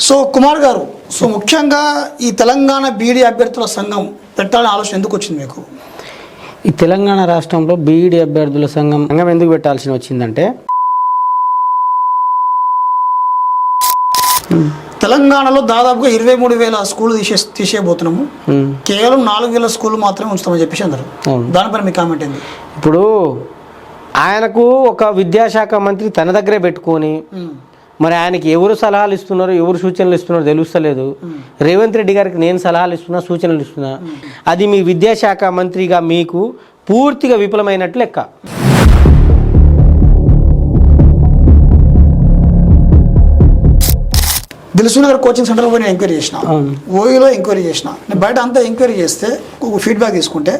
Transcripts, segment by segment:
So Kumar గారు, so ముఖ్యంగా ఈ తెలంగాణ బీఈడీ అభ్యర్థుల సంఘం పెట్టాలని ఆలోచన ఎందుకు వచ్చింది మీకు? ఈ తెలంగాణ రాష్ట్రంలో బీఈడీ అభ్యర్థుల సంఘం ఎందుకు పెట్టాల్సి వచ్చిందంటే, తెలంగాణలో దాదాపుగా 23,000 స్కూళ్ళు తీసేయబోతున్నాము, కేవలం 4,000 స్కూళ్ళు మాత్రమే ఉంచుతామని చెప్పేసి అందరు. దానిపైన మీ కామెంట్ ఏంది? ఇప్పుడు ఆయనకు ఒక విద్యాశాఖ మంత్రి తన దగ్గరే పెట్టుకొని మరి ఆయనకి ఎవరు సలహాలు ఇస్తున్నారు, ఎవరు సూచనలు ఇస్తున్నారో తెలుస్తలేదు. రేవంత్ రెడ్డి గారికి నేను సలహాలు ఇస్తున్నా, సూచనలు ఇస్తున్నా, అది మీ విద్యాశాఖ మంత్రిగా మీకు పూర్తిగా విఫలమైనట్లు లెక్క. దిల్సుఖ్నగర్ కోచింగ్ సెంటర్లో పోయి నేను ఎంక్వైరీ చేసిన, ఓయూలో ఎంక్వైరీ చేసిన, నేను బయట అంతా ఎంక్వైరీ చేస్తే ఫీడ్బ్యాక్ తీసుకుంటే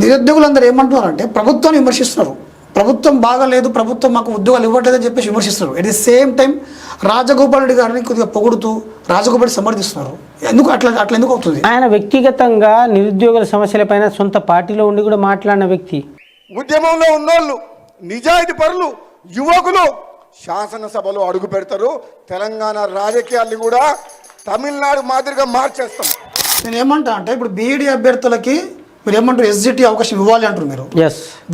నిరుద్యోగులందరూ ఏమంటున్నారంటే ప్రభుత్వాన్ని విమర్శిస్తున్నారు. ప్రభుత్వం బాగాలేదు, ప్రభుత్వం మాకు ఉద్యోగాలు ఇవ్వట్లేదని చెప్పేసి విమర్శిస్తున్నారు. At the same time Rajagopal Reddy గారిని కొద్దిగా పొగుడుతూ రాజగోపాల్ రెడ్డి సమర్థిస్తున్నారు. ఎందుకు అట్లా ఎందుకు అవుతుంది? ఆయన వ్యక్తిగతంగా నిరుద్యోగుల సమస్యలపైన సొంత పార్టీలో ఉండి కూడా మాట్లాడిన వ్యక్తి. ఉద్యమంలో ఉన్నోళ్ళు, నిజాయితీ పరులు, యువకులు శాసనసభలో అడుగు పెడతారు. తెలంగాణ రాజకీయాల్ని కూడా తమిళనాడు మాదిరిగా మార్చేస్తాం. నేను ఏమంటా అంటే, ఇప్పుడు బీఈడీ అభ్యర్థులకి మీరు ఏమంటారు, ఎస్జిటి అవకాశం ఇవ్వాలి అంటారు మీరు.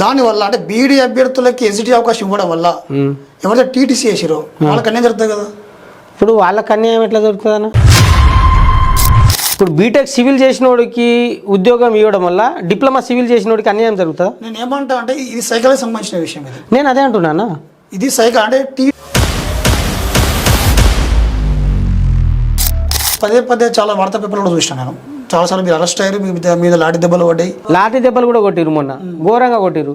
దానివల్ల అంటే బీఈడీ అభ్యర్థులకి ఎస్జిటి అవకాశం ఇవ్వడం వల్ల ఎవరైతే టీటీసీ చేసిరో వాళ్ళకి అన్యాయం జరుగుతుంది కదా. ఇప్పుడు వాళ్ళకి అన్యాయం ఎట్లా జరుగుతుంది అన్న? ఇప్పుడు బీటెక్ సివిల్ చేసినోడికి ఉద్యోగం ఇవ్వడం వల్ల డిప్లొమా సివిల్ చేసినోడికి అన్యాయం జరుగుతుందా? నేను ఏమంటా అంటే ఇది సైకాలజీ సంబంధించిన విషయం. ఇది నేను అదే అంటున్నానా, ఇది అంటే పదే చాలా వార్తా పేపర్లు కూడా చూసినా నేను. చాలాసార్లు మీరు అరెస్ట్ అయ్యారు, మీద లాఠీ దెబ్బలు పడ్డాయి. లాఠీ దెబ్బలు కూడా కొట్టిరు, మొన్న ఘోరంగా కొట్టిరు.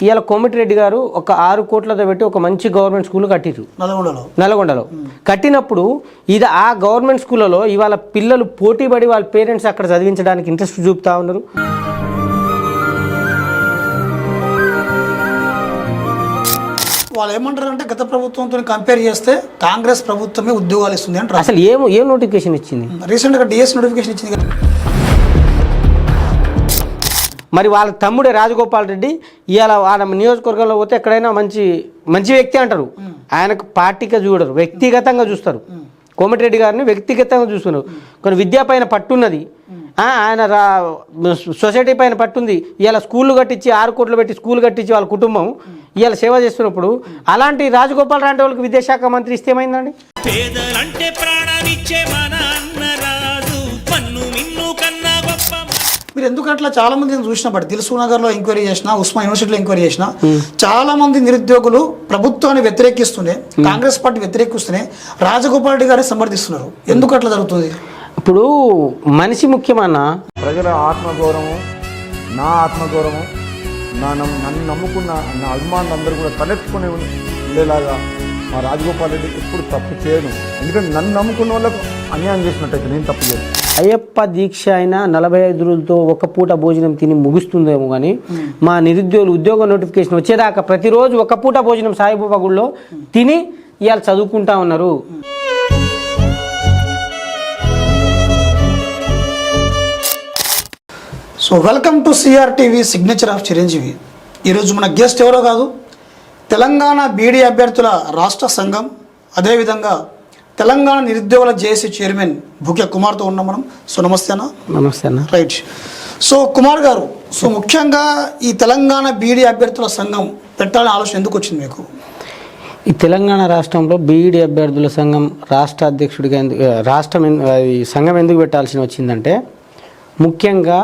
ఇవాళ కోమటిరెడ్డి గారు ఒక 6 కోట్లతో పెట్టి ఒక మంచి గవర్నమెంట్ స్కూల్ కట్టిరు నల్గొండలో. కట్టినప్పుడు ఇది ఆ గవర్నమెంట్ స్కూళ్ళలో ఇవాళ పిల్లలు పోటీ పడి వాళ్ళ పేరెంట్స్ అక్కడ చదివించడానికి ఇంట్రెస్ట్ చూపుతా ఉన్నారు. వాళ్ళు ఏమంటారంటే గత ప్రభుత్వంతో కంపేర్ చేస్తే కాంగ్రెస్ ప్రభుత్వమే ఉద్యోగాలు ఇస్తుంది అంటారు. అసలు ఏం నోటిఫికేషన్ ఇచ్చింది? రీసెంట్గా డిఎస్ నోటిఫికేషన్ ఇచ్చింది కదా. మరి వాళ్ళ తమ్ముడే రాజగోపాల్ రెడ్డి ఇవాళ వాళ్ళ నియోజకవర్గంలో పోతే ఎక్కడైనా మంచి వ్యక్తి అంటారు. ఆయనకు పార్టీగా చూడరు, వ్యక్తిగతంగా చూస్తారు. కోమటిరెడ్డి గారిని వ్యక్తిగతంగా చూస్తున్నారు. కొన్ని విద్య పైన పట్టున్నది, ఆయన సొసైటీ పైన పట్టుంది. ఇవాళ స్కూళ్ళు కట్టించి 6 కోట్లు పెట్టి స్కూల్ కట్టించి వాళ్ళ కుటుంబం ఇవాళ సేవ చేస్తున్నప్పుడు అలాంటి రాజగోపాల్ రెడ్డి వాళ్ళకి విద్యాశాఖ మంత్రి ఇస్తే ఏమైందండి? మీరు ఎందుకు అట్లా చాలా మంది చూసిన బట్టి దిల్సుఖ్నగర్లో ఎంక్వైరీ చేసిన, ఉస్మాన్ యూనివర్సిటీలో ఎంక్వైరీ చేసిన, చాలా మంది నిరుద్యోగులు ప్రభుత్వాన్ని వ్యతిరేకిస్తూనే, కాంగ్రెస్ పార్టీ వ్యతిరేకిస్తూనే రాజగోపాల్ రెడ్డి గారిని సమర్థిస్తున్నారు. ఎందుకు అట్లా జరుగుతుంది? ఇప్పుడు మనిషి ముఖ్యమన్నా, ప్రజల ఆత్మగౌరవం, నా ఆత్మగౌరవం, నన్ను నమ్ముకున్న నా అభిమానులు అందరూ కూడా తలెత్తుకుని ఉండేలాగా మా రాజగోపాల్ రెడ్డి ఎప్పుడు తప్పు చేయను. ఎందుకంటే నన్ను నమ్ముకున్న వాళ్ళకు అన్యాయం చేసినట్టయితే నేను తప్పు చేయను. అయ్యప్ప దీక్ష అయినా 45 రోజులతో ఒక పూట భోజనం తిని ముగుస్తుందేమో కానీ మా నిరుద్యోగులు ఉద్యోగ నోటిఫికేషన్ వచ్చేదాకా ప్రతిరోజు ఒక పూట భోజనం సాయిబాబా గుడిలో తిని ఇవాళ చదువుకుంటా ఉన్నారు. So welcome to CRTV signature of Chiranjeevi. ఈరోజు మన గెస్ట్ ఎవరో కాదు, తెలంగాణ బీఈడీ అభ్యర్థుల రాష్ట్ర సంఘం, అదేవిధంగా తెలంగాణ నిరుద్యోగుల జేఏసీ చైర్మన్ భూక్యా కుమార్తో ఉన్నాం మనం. సో నమస్తే అన్న. నమస్తే అన్న. రైట్. సో కుమార్ గారు, సో ముఖ్యంగా ఈ తెలంగాణ బీఈడీ అభ్యర్థుల సంఘం పెట్టాలని ఆలోచన ఎందుకు వచ్చింది మీకు? ఈ తెలంగాణ రాష్ట్రంలో బీఈడీ అభ్యర్థుల సంఘం రాష్ట్ర అధ్యక్షుడిగా సంఘం ఎందుకు పెట్టాల్సి వచ్చిందంటే, ముఖ్యంగా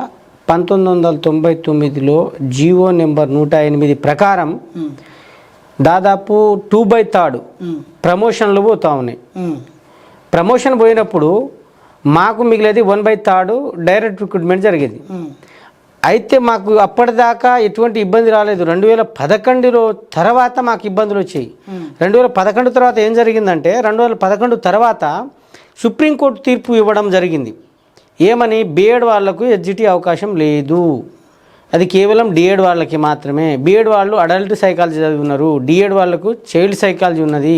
1999లో జీవో నెంబర్ 108 ప్రకారం దాదాపు 2/3 ప్రమోషన్లు పోతా ఉన్నాయి. ప్రమోషన్ పోయినప్పుడు మాకు మిగిలేది 1/3 డైరెక్ట్ రిక్రూట్మెంట్ జరిగేది. అయితే మాకు అప్పటిదాకా ఎటువంటి ఇబ్బంది రాలేదు. 2011 తర్వాత మాకు ఇబ్బందులు వచ్చాయి. 2011 తర్వాత ఏం జరిగిందంటే, 2011 తర్వాత సుప్రీంకోర్టు తీర్పు ఇవ్వడం జరిగింది. ఏమని? బీఎడ్ వాళ్లకు ఎస్జిటి అవకాశం లేదు, అది కేవలం డిఎడ్ వాళ్ళకి మాత్రమే. బీఎడ్ వాళ్ళు అడల్ట్ సైకాలజీ చదివి ఉన్నారు, డిఎడ్ వాళ్ళకు చైల్డ్ సైకాలజీ ఉన్నది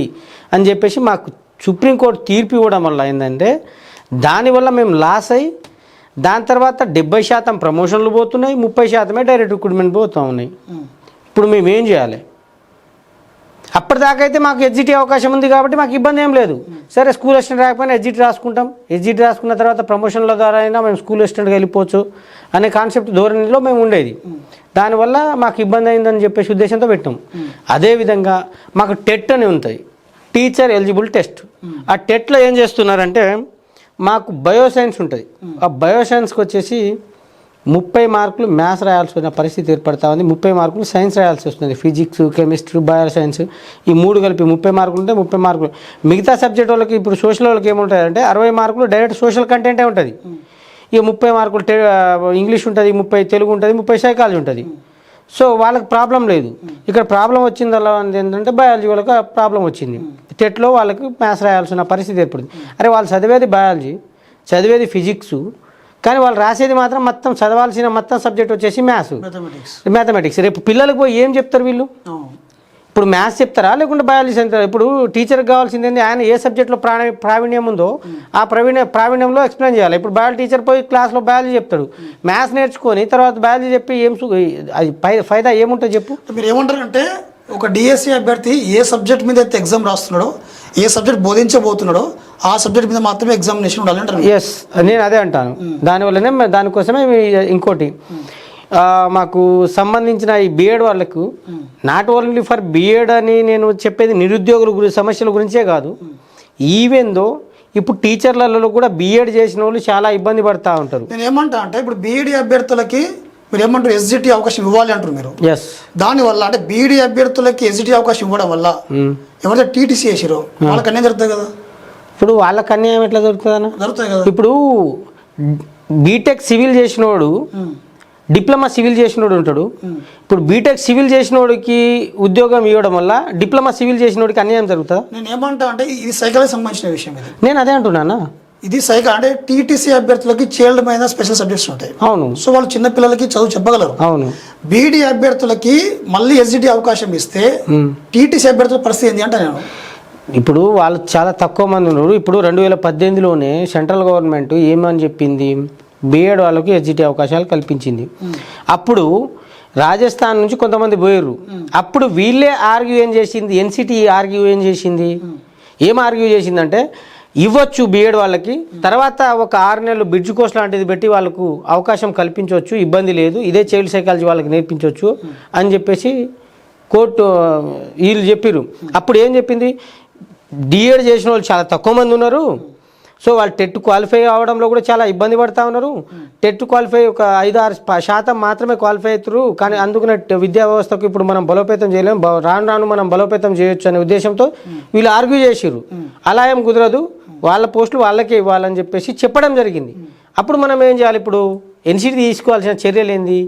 అని చెప్పేసి మాకు సుప్రీంకోర్టు తీర్పు ఇవ్వడం వల్ల ఏంటంటే, దానివల్ల మేము లాస్ అయ్యి దాని తర్వాత 70% ప్రమోషన్లు పోతున్నాయి, 30% డైరెక్ట్ రిక్రూట్మెంట్ పోతూ ఉన్నాయి. ఇప్పుడు మేము ఏం చేయాలి? అప్పటిదాకా అయితే మాకు ఎస్జిటి అవకాశం ఉంది కాబట్టి మాకు ఇబ్బంది ఏం లేదు. సరే స్కూల్ అసిస్టెంట్ రాకపోయినా ఎస్జిటి రాసుకుంటాం, ఎస్జిటి రాసుకున్న తర్వాత ప్రమోషన్ల ద్వారా అయినా మేము స్కూల్ అసిస్టెంట్గా వెళ్ళిపోవచ్చు అనే కాన్సెప్ట్ ధోరణిలో మేము ఉండేది. దానివల్ల మాకు ఇబ్బంది అయిందని చెప్పేసి ఉద్దేశంతో పెట్టాం. అదేవిధంగా మాకు టెట్ అని ఉంటుంది, టీచర్ ఎలిజిబుల్ టెస్ట్. ఆ టెట్లో ఏం చేస్తున్నారంటే మాకు బయోసైన్స్ ఉంటుంది. ఆ బయోసైన్స్కి వచ్చేసి 30 మార్కులు మ్యాథ్స్ రాయాల్సిన పరిస్థితి ఏర్పడతా ఉంది, 30 మార్కులు సైన్స్ రాయాల్సి వస్తుంది. ఫిజిక్స్, కెమిస్ట్రీ, బయో సైన్స్ ఈ 3 కలిపి 30 మార్కులు ఉంటే 30 మార్కులు. మిగతా సబ్జెక్ట్ వాళ్ళకి ఇప్పుడు సోషల్ వాళ్ళకి ఏముంటుందంటే 60 మార్కులు డైరెక్ట్ సోషల్ కంటెంటే ఉంటుంది. ఇక 30 మార్కులు ఇంగ్లీష్ ఉంటుంది, 30 తెలుగు ఉంటుంది, 30 సైకాలజీ ఉంటుంది. సో వాళ్ళకి ప్రాబ్లం లేదు. ఇక్కడ ప్రాబ్లం వచ్చింది అలా ఏంటంటే బయాలజీ వాళ్ళకి ప్రాబ్లం వచ్చింది. టెట్లో వాళ్ళకి మ్యాథ్స్ రాయాల్సిన పరిస్థితి ఏర్పడింది. అరే వాళ్ళు చదివేది బయాలజీ, చదివేది ఫిజిక్స్, కానీ వాళ్ళు రాసేది మాత్రం మొత్తం చదవాల్సిన మొత్తం సబ్జెక్ట్ వచ్చేసి మ్యాథమెటిక్స్. రేపు పిల్లలకు పోయి ఏం చెప్తారు వీళ్ళు? ఇప్పుడు మ్యాథ్స్ చెప్తారా లేకుంటే బయాలజీ చెప్తారా? ఇప్పుడు టీచర్కి కావాల్సింది ఏంటి, ఆయన ఏ సబ్జెక్ట్లో ప్రావీణ్యం ఉందో ఆ ప్రావీణ్యంలో ఎక్స్ప్లెయిన్ చేయాలి. ఇప్పుడు బయాలజీ టీచర్ పోయి క్లాస్లో బయాలజీ చెప్తాడు, మ్యాథ్స్ నేర్చుకొని తర్వాత బయాలజీ చెప్పి ఏం అది ఫైదా ఏముంటుంది చెప్పు? మీరు ఏమంటారంటే ఒక డిఎస్సి అభ్యర్థి ఏ సబ్జెక్ట్ మీద అయితే ఎగ్జామ్ రాస్తున్నాడో, ఏ సబ్జెక్ట్ బోధించబోతున్నాడో ఆ సబ్జెక్ట్ మీద మాత్రమే ఎగ్జామినేషన్ ఉండాలంటారు. ఎస్, నేను అదే అంటాను. దానికోసమే ఇంకోటి మాకు సంబంధించిన ఈ బిఎడ్ వాళ్ళకు నాట్ ఓన్లీ ఫర్ బిఎడ్ అని నేను చెప్పేది నిరుద్యోగుల సమస్యల గురించే కాదు. ఈవెన్ దో ఇప్పుడు టీచర్లలో కూడా బిఎడ్ చేసిన వాళ్ళు చాలా ఇబ్బంది పడుతూ ఉంటారు. నేను ఏమంటా అంటే ఇప్పుడు బీఈడి అభ్యర్థులకి మీరు ఏమంటారు ఎస్జిటి అవకాశం ఇవ్వాలి అంటారు మీరు. ఎస్, దానివల్ల అంటే బీఈడి అభ్యర్థులకి ఎస్జిటి అవకాశం ఇవ్వడం వల్ల ఎవరైతే టీటీసీ చేసిరో వాళ్ళకి అన్యాయం జరుగుతుంది కదా. ఇప్పుడు వాళ్ళకి అన్యాయం ఎట్లా జరుగుతుంది అన్న? జరుగుతుంది కదా. ఇప్పుడు బీటెక్ సివిల్ చేసినోడు డిప్లొమా సివిల్ చేసినోడు ఉంటాడు. ఇప్పుడు బీటెక్ సివిల్ చేసినోడికి ఉద్యోగం ఇవ్వడం వల్ల డిప్లొమా సివిల్ చేసినోడికి అన్యాయం జరుగుతుందా? నేను ఏమంటా అంటే ఇది సైకాలజీ సంబంధించిన విషయం. ఇది నేను అదే అంటున్నానా. ఇది అంటే టీటీసీ అభ్యర్థులకి చైల్డ్ మీద స్పెషల్ సబ్జెక్ట్స్ ఉంటాయి. అవును. సో వాళ్ళు చిన్న పిల్లలకి చదువు చెప్పగలరు. అవును. బీఈడి అభ్యర్థులకి మళ్ళీ ఎస్జిటి అవకాశం ఇస్తే టీటీసీ అభ్యర్థుల పరిస్థితి ఏంటి అంటే నేను ఇప్పుడు వాళ్ళు చాలా తక్కువ మంది ఉన్నారు. ఇప్పుడు 2018లోనే సెంట్రల్ గవర్నమెంట్ ఏమని చెప్పింది, బిఎడ్ వాళ్ళకి ఎస్జిటి అవకాశాలు కల్పించింది. అప్పుడు రాజస్థాన్ నుంచి కొంతమంది పోయారు. అప్పుడు వీళ్ళే ఆర్గ్యూ ఏం చేసింది, ఎన్సిటి ఆర్గ్యూ ఏం చేసింది, ఏం ఆర్గ్యూ చేసిందంటే ఇవ్వచ్చు బిఎడ్ వాళ్ళకి, తర్వాత ఒక 6 నెలలు బ్రిడ్జ్ కోర్స్ లాంటిది పెట్టి వాళ్ళకు అవకాశం కల్పించవచ్చు, ఇబ్బంది లేదు, ఇదే చైల్డ్ సైకాలజీ వాళ్ళకి నేర్పించవచ్చు అని చెప్పేసి కోర్టు వీళ్ళు చెప్పారు. అప్పుడు ఏం చెప్పింది, డిఎడ్ చేసిన వాళ్ళు చాలా తక్కువ మంది ఉన్నారు. సో వాళ్ళు టెట్ క్వాలిఫై అవడంలో కూడా చాలా ఇబ్బంది పడుతూ ఉన్నారు. టెట్ క్వాలిఫై ఒక 5-6% మాత్రమే క్వాలిఫై అవుతారు. కానీ అందుకనే విద్యా వ్యవస్థకు ఇప్పుడు మనం బలోపేతం చేయలేము, రాను మనం బలోపేతం చేయొచ్చు అనే ఉద్దేశంతో వీళ్ళు ఆర్గ్యూ చేసిర్రు. అలా ఏం కుదరదు, వాళ్ళ పోస్టులు వాళ్ళకే ఇవ్వాలని చెప్పేసి చెప్పడం జరిగింది. అప్పుడు మనం ఏం చేయాలి, ఇప్పుడు ఎన్సిటి తీసుకోవాల్సిన చర్యలు ఏంది,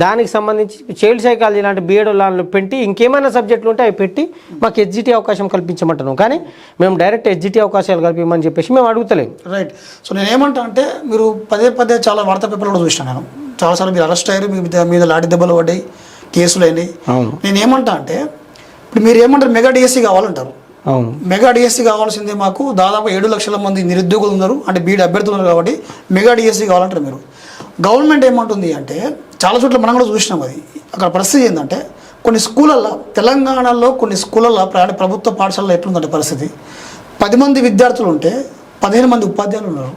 దానికి సంబంధించి చైల్డ్ సైకాలజీ లాంటి బిఎడ్ లాంటి పెట్టి ఇంకేమైనా సబ్జెక్టులు ఉంటే అవి పెట్టి మాకు ఎస్జిటి అవకాశం కల్పించమంటున్నాం. కానీ మేము డైరెక్ట్ ఎస్జిటి అవకాశాలు కల్పించమని చెప్పేసి మేము అడుగుతలేము. రైట్. సో నేను ఏమంటా అంటే మీరు పదే చాలా వార్తా పేపర్లో చూసినా నేను చాలాసార్లు మీరు అరెస్ట్ అయ్యారు, మీ మీద లాఠీ దెబ్బలు పడ్డాయి, కేసులు అయినాయి. నేను ఏమంటా అంటే ఇప్పుడు మీరు ఏమంటారు, మెగా డిఎస్సి కావాలంటారు. అవును, మెగా డిఎస్సి కావాల్సిందే. మాకు దాదాపు 7 లక్షల మంది నిరుద్యోగులు ఉన్నారు, అంటే బీఈడి అభ్యర్థులు ఉన్నారు కాబట్టి మెగా డిఎస్సి కావాలంటారు మీరు. గవర్నమెంట్ ఏమంటుంది అంటే చాలా చోట్ల మనం కూడా చూసినాం. అది అక్కడ పరిస్థితి ఏంటంటే కొన్ని స్కూళ్ళల్లో, తెలంగాణలో కొన్ని స్కూళ్ళల్లో ప్రభుత్వ పాఠశాలలో ఎట్లుందంటే పరిస్థితి, 10 మంది విద్యార్థులు ఉంటే 15 మంది ఉపాధ్యాయులు ఉన్నారు.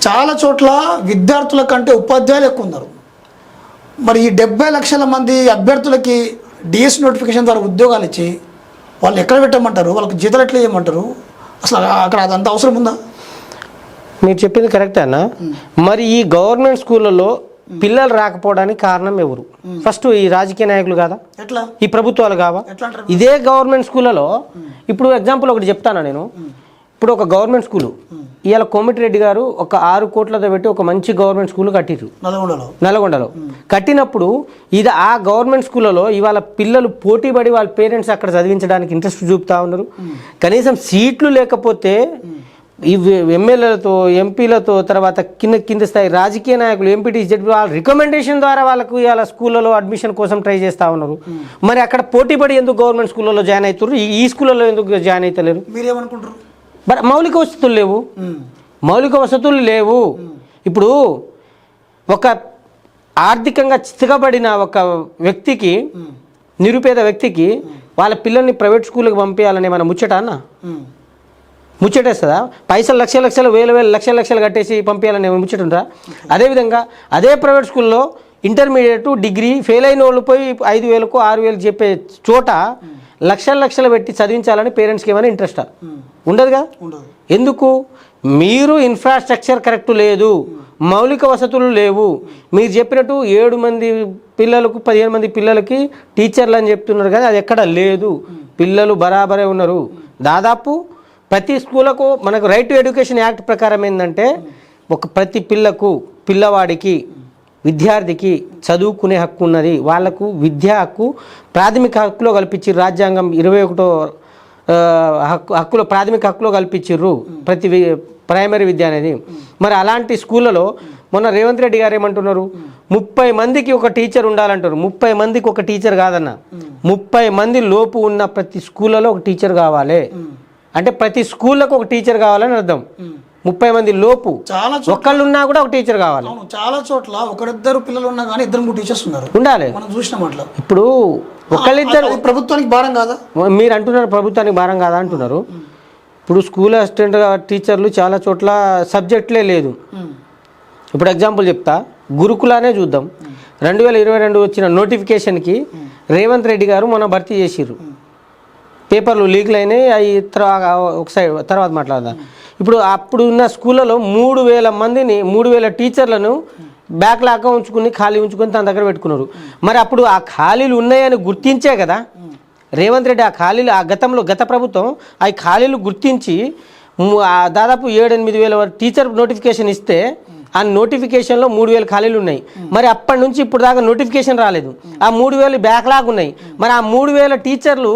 చాలా చోట్ల విద్యార్థుల కంటే ఉపాధ్యాయులు ఎక్కువ ఉన్నారు. మరి ఈ 70 లక్షల మంది అభ్యర్థులకి డిఎస్సి నోటిఫికేషన్ ద్వారా ఉద్యోగాలు ఇచ్చి వాళ్ళు ఎక్కడ పెట్టమంటారు, వాళ్ళకి జీతాలు ఎట్లా చేయమంటారు, అసలు అక్కడ అదంత అవసరం ఉందా? మీరు చెప్పింది కరెక్టే అన్న. మరి ఈ గవర్నమెంట్ స్కూళ్ళలో పిల్లలు రాకపోవడానికి కారణం ఎవరు? ఫస్ట్ ఈ రాజకీయ నాయకులు కాదా, ఎట్లా ఈ ప్రభుత్వాలు కావా? ఇదే గవర్నమెంట్ స్కూళ్ళలో ఇప్పుడు ఎగ్జాంపుల్ ఒకటి చెప్తాను నేను. ఇప్పుడు ఒక గవర్నమెంట్ స్కూలు ఇవాళ కోమటిరెడ్డి గారు ఒక 6 కోట్లతో పెట్టి ఒక మంచి గవర్నమెంట్ స్కూల్ కట్టిరు నల్గొండలో. కట్టినప్పుడు ఇది ఆ గవర్నమెంట్ స్కూళ్ళలో ఇవాళ పిల్లలు పోటీ పడి వాళ్ళ పేరెంట్స్ అక్కడ చదివించడానికి ఇంట్రెస్ట్ చూపుతా ఉన్నారు. కనీసం సీట్లు లేకపోతే ఈ ఎమ్మెల్యేలతో, ఎంపీలతో, తర్వాత కింద స్థాయి రాజకీయ నాయకులు, ఎంపీటీ, జెడ్పీ వాళ్ళ రికమెండేషన్ ద్వారా వాళ్ళకు ఇవాళ స్కూళ్ళలో అడ్మిషన్ కోసం ట్రై చేస్తూ ఉన్నారు. మరి అక్కడ పోటీపడి ఎందుకు గవర్నమెంట్ స్కూళ్ళలో జాయిన్ అవుతారు, ఈ స్కూళ్ళలో ఎందుకు జాయిన్ అవుతలేరు? మీరేమనుకుంటారు? మరి మౌలిక వసతులు లేవు. ఇప్పుడు ఒక ఆర్థికంగా చితకబడిన ఒక వ్యక్తికి, నిరుపేద వ్యక్తికి వాళ్ళ పిల్లల్ని ప్రైవేట్ స్కూల్కి పంపించాలని మన ముచ్చట అన్న ముచ్చటేస్తుందా? పైసలు లక్షలు వేలు లక్షలు కట్టేసి పంపించాలని ముచ్చట ఉంటుందా? అదేవిధంగా అదే ప్రైవేట్ స్కూల్లో ఇంటర్మీడియట్ డిగ్రీ ఫెయిల్ అయిన వాళ్ళు పోయి 5,000కు 6,000 చెప్పే చోట లక్షలు పెట్టి చదివించాలని పేరెంట్స్కి ఏమైనా ఇంట్రెస్టా? ఉండదు కదా. ఎందుకు? మీరు ఇన్ఫ్రాస్ట్రక్చర్ కరెక్ట్ లేదు, మౌలిక వసతులు లేవు. మీరు చెప్పినట్టు 7 మంది పిల్లలకు 15 మంది పిల్లలకి టీచర్లు అని చెప్తున్నారు కదా, అది ఎక్కడ లేదు. పిల్లలు బరాబరే ఉన్నారు. దాదాపు ప్రతి స్కూలకు మనకు రైట్ టు ఎడ్యుకేషన్ యాక్ట్ ప్రకారం ఏంటంటే ప్రతి పిల్లవాడికి విద్యార్థికి చదువుకునే హక్కు ఉన్నది. వాళ్లకు విద్యా హక్కు ప్రాథమిక హక్కులో కల్పించారు. రాజ్యాంగం 21వ హక్కులో ప్రాథమిక హక్కులో కల్పించారు ప్రతి ప్రైమరీ విద్య అనేది. మరి అలాంటి స్కూళ్ళలో మొన్న రేవంత్ రెడ్డి గారు ఏమంటున్నారు, 30 మందికి ఒక టీచర్ ఉండాలంటారు. 30 మందికి ఒక టీచర్ కాదన్న, 30 మంది లోపు ఉన్న ప్రతి స్కూళ్ళలో ఒక టీచర్ కావాలి. అంటే ప్రతి స్కూళ్ళకు ఒక టీచర్ కావాలని అర్థం. 30 మంది లోపు చాలా ఒక్కళ్ళు ఉన్నా కూడా ఒక టీచర్ కావాలి. చాలా చోట్ల ఒకరిద్దరు పిల్లలు ఉన్నా కానీ 2-3 టీచర్స్ ఉన్నారు, ఉండాలి. మనం చూసినాం అట్లా. ఇప్పుడు ఒకళ్ళిద్దరు ప్రభుత్వానికి భారం కాదా? మీరు అంటున్నారు ప్రభుత్వానికి భారం కాదా అంటున్నారు. ఇప్పుడు స్కూల్ అసిస్టెంట్ టీచర్లు చాలా చోట్ల సబ్జెక్టులే లేదు. ఇప్పుడు ఎగ్జాంపుల్ చెప్తా, గురుకులానే చూద్దాం. 2022 వచ్చిన నోటిఫికేషన్కి రేవంత్ రెడ్డి గారు మొన్న భర్తీ చేసిర్రు. పేపర్లు లీక్లు అయినాయి, అవి ఒక సైడ్ తర్వాత మాట్లాడదాం. ఇప్పుడు అప్పుడు ఉన్న స్కూళ్ళలో 3,000 మందిని 3,000 టీచర్లను బ్యాక్లాగా ఉంచుకుని ఖాళీ ఉంచుకొని తన దగ్గర పెట్టుకున్నారు. మరి అప్పుడు ఆ ఖాళీలు ఉన్నాయని గుర్తించే కదా రేవంత్ రెడ్డి ఆ ఖాళీలు గత ప్రభుత్వం ఆ ఖాళీలు గుర్తించి దాదాపు 7-8 వేల టీచర్ నోటిఫికేషన్ ఇస్తే ఆ నోటిఫికేషన్లో 3,000 ఖాళీలు ఉన్నాయి. మరి అప్పటి నుంచి ఇప్పుడు దాకా నోటిఫికేషన్ రాలేదు. ఆ 3,000 బ్యాక్లాగ్ ఉన్నాయి. మరి ఆ 3,000 టీచర్లు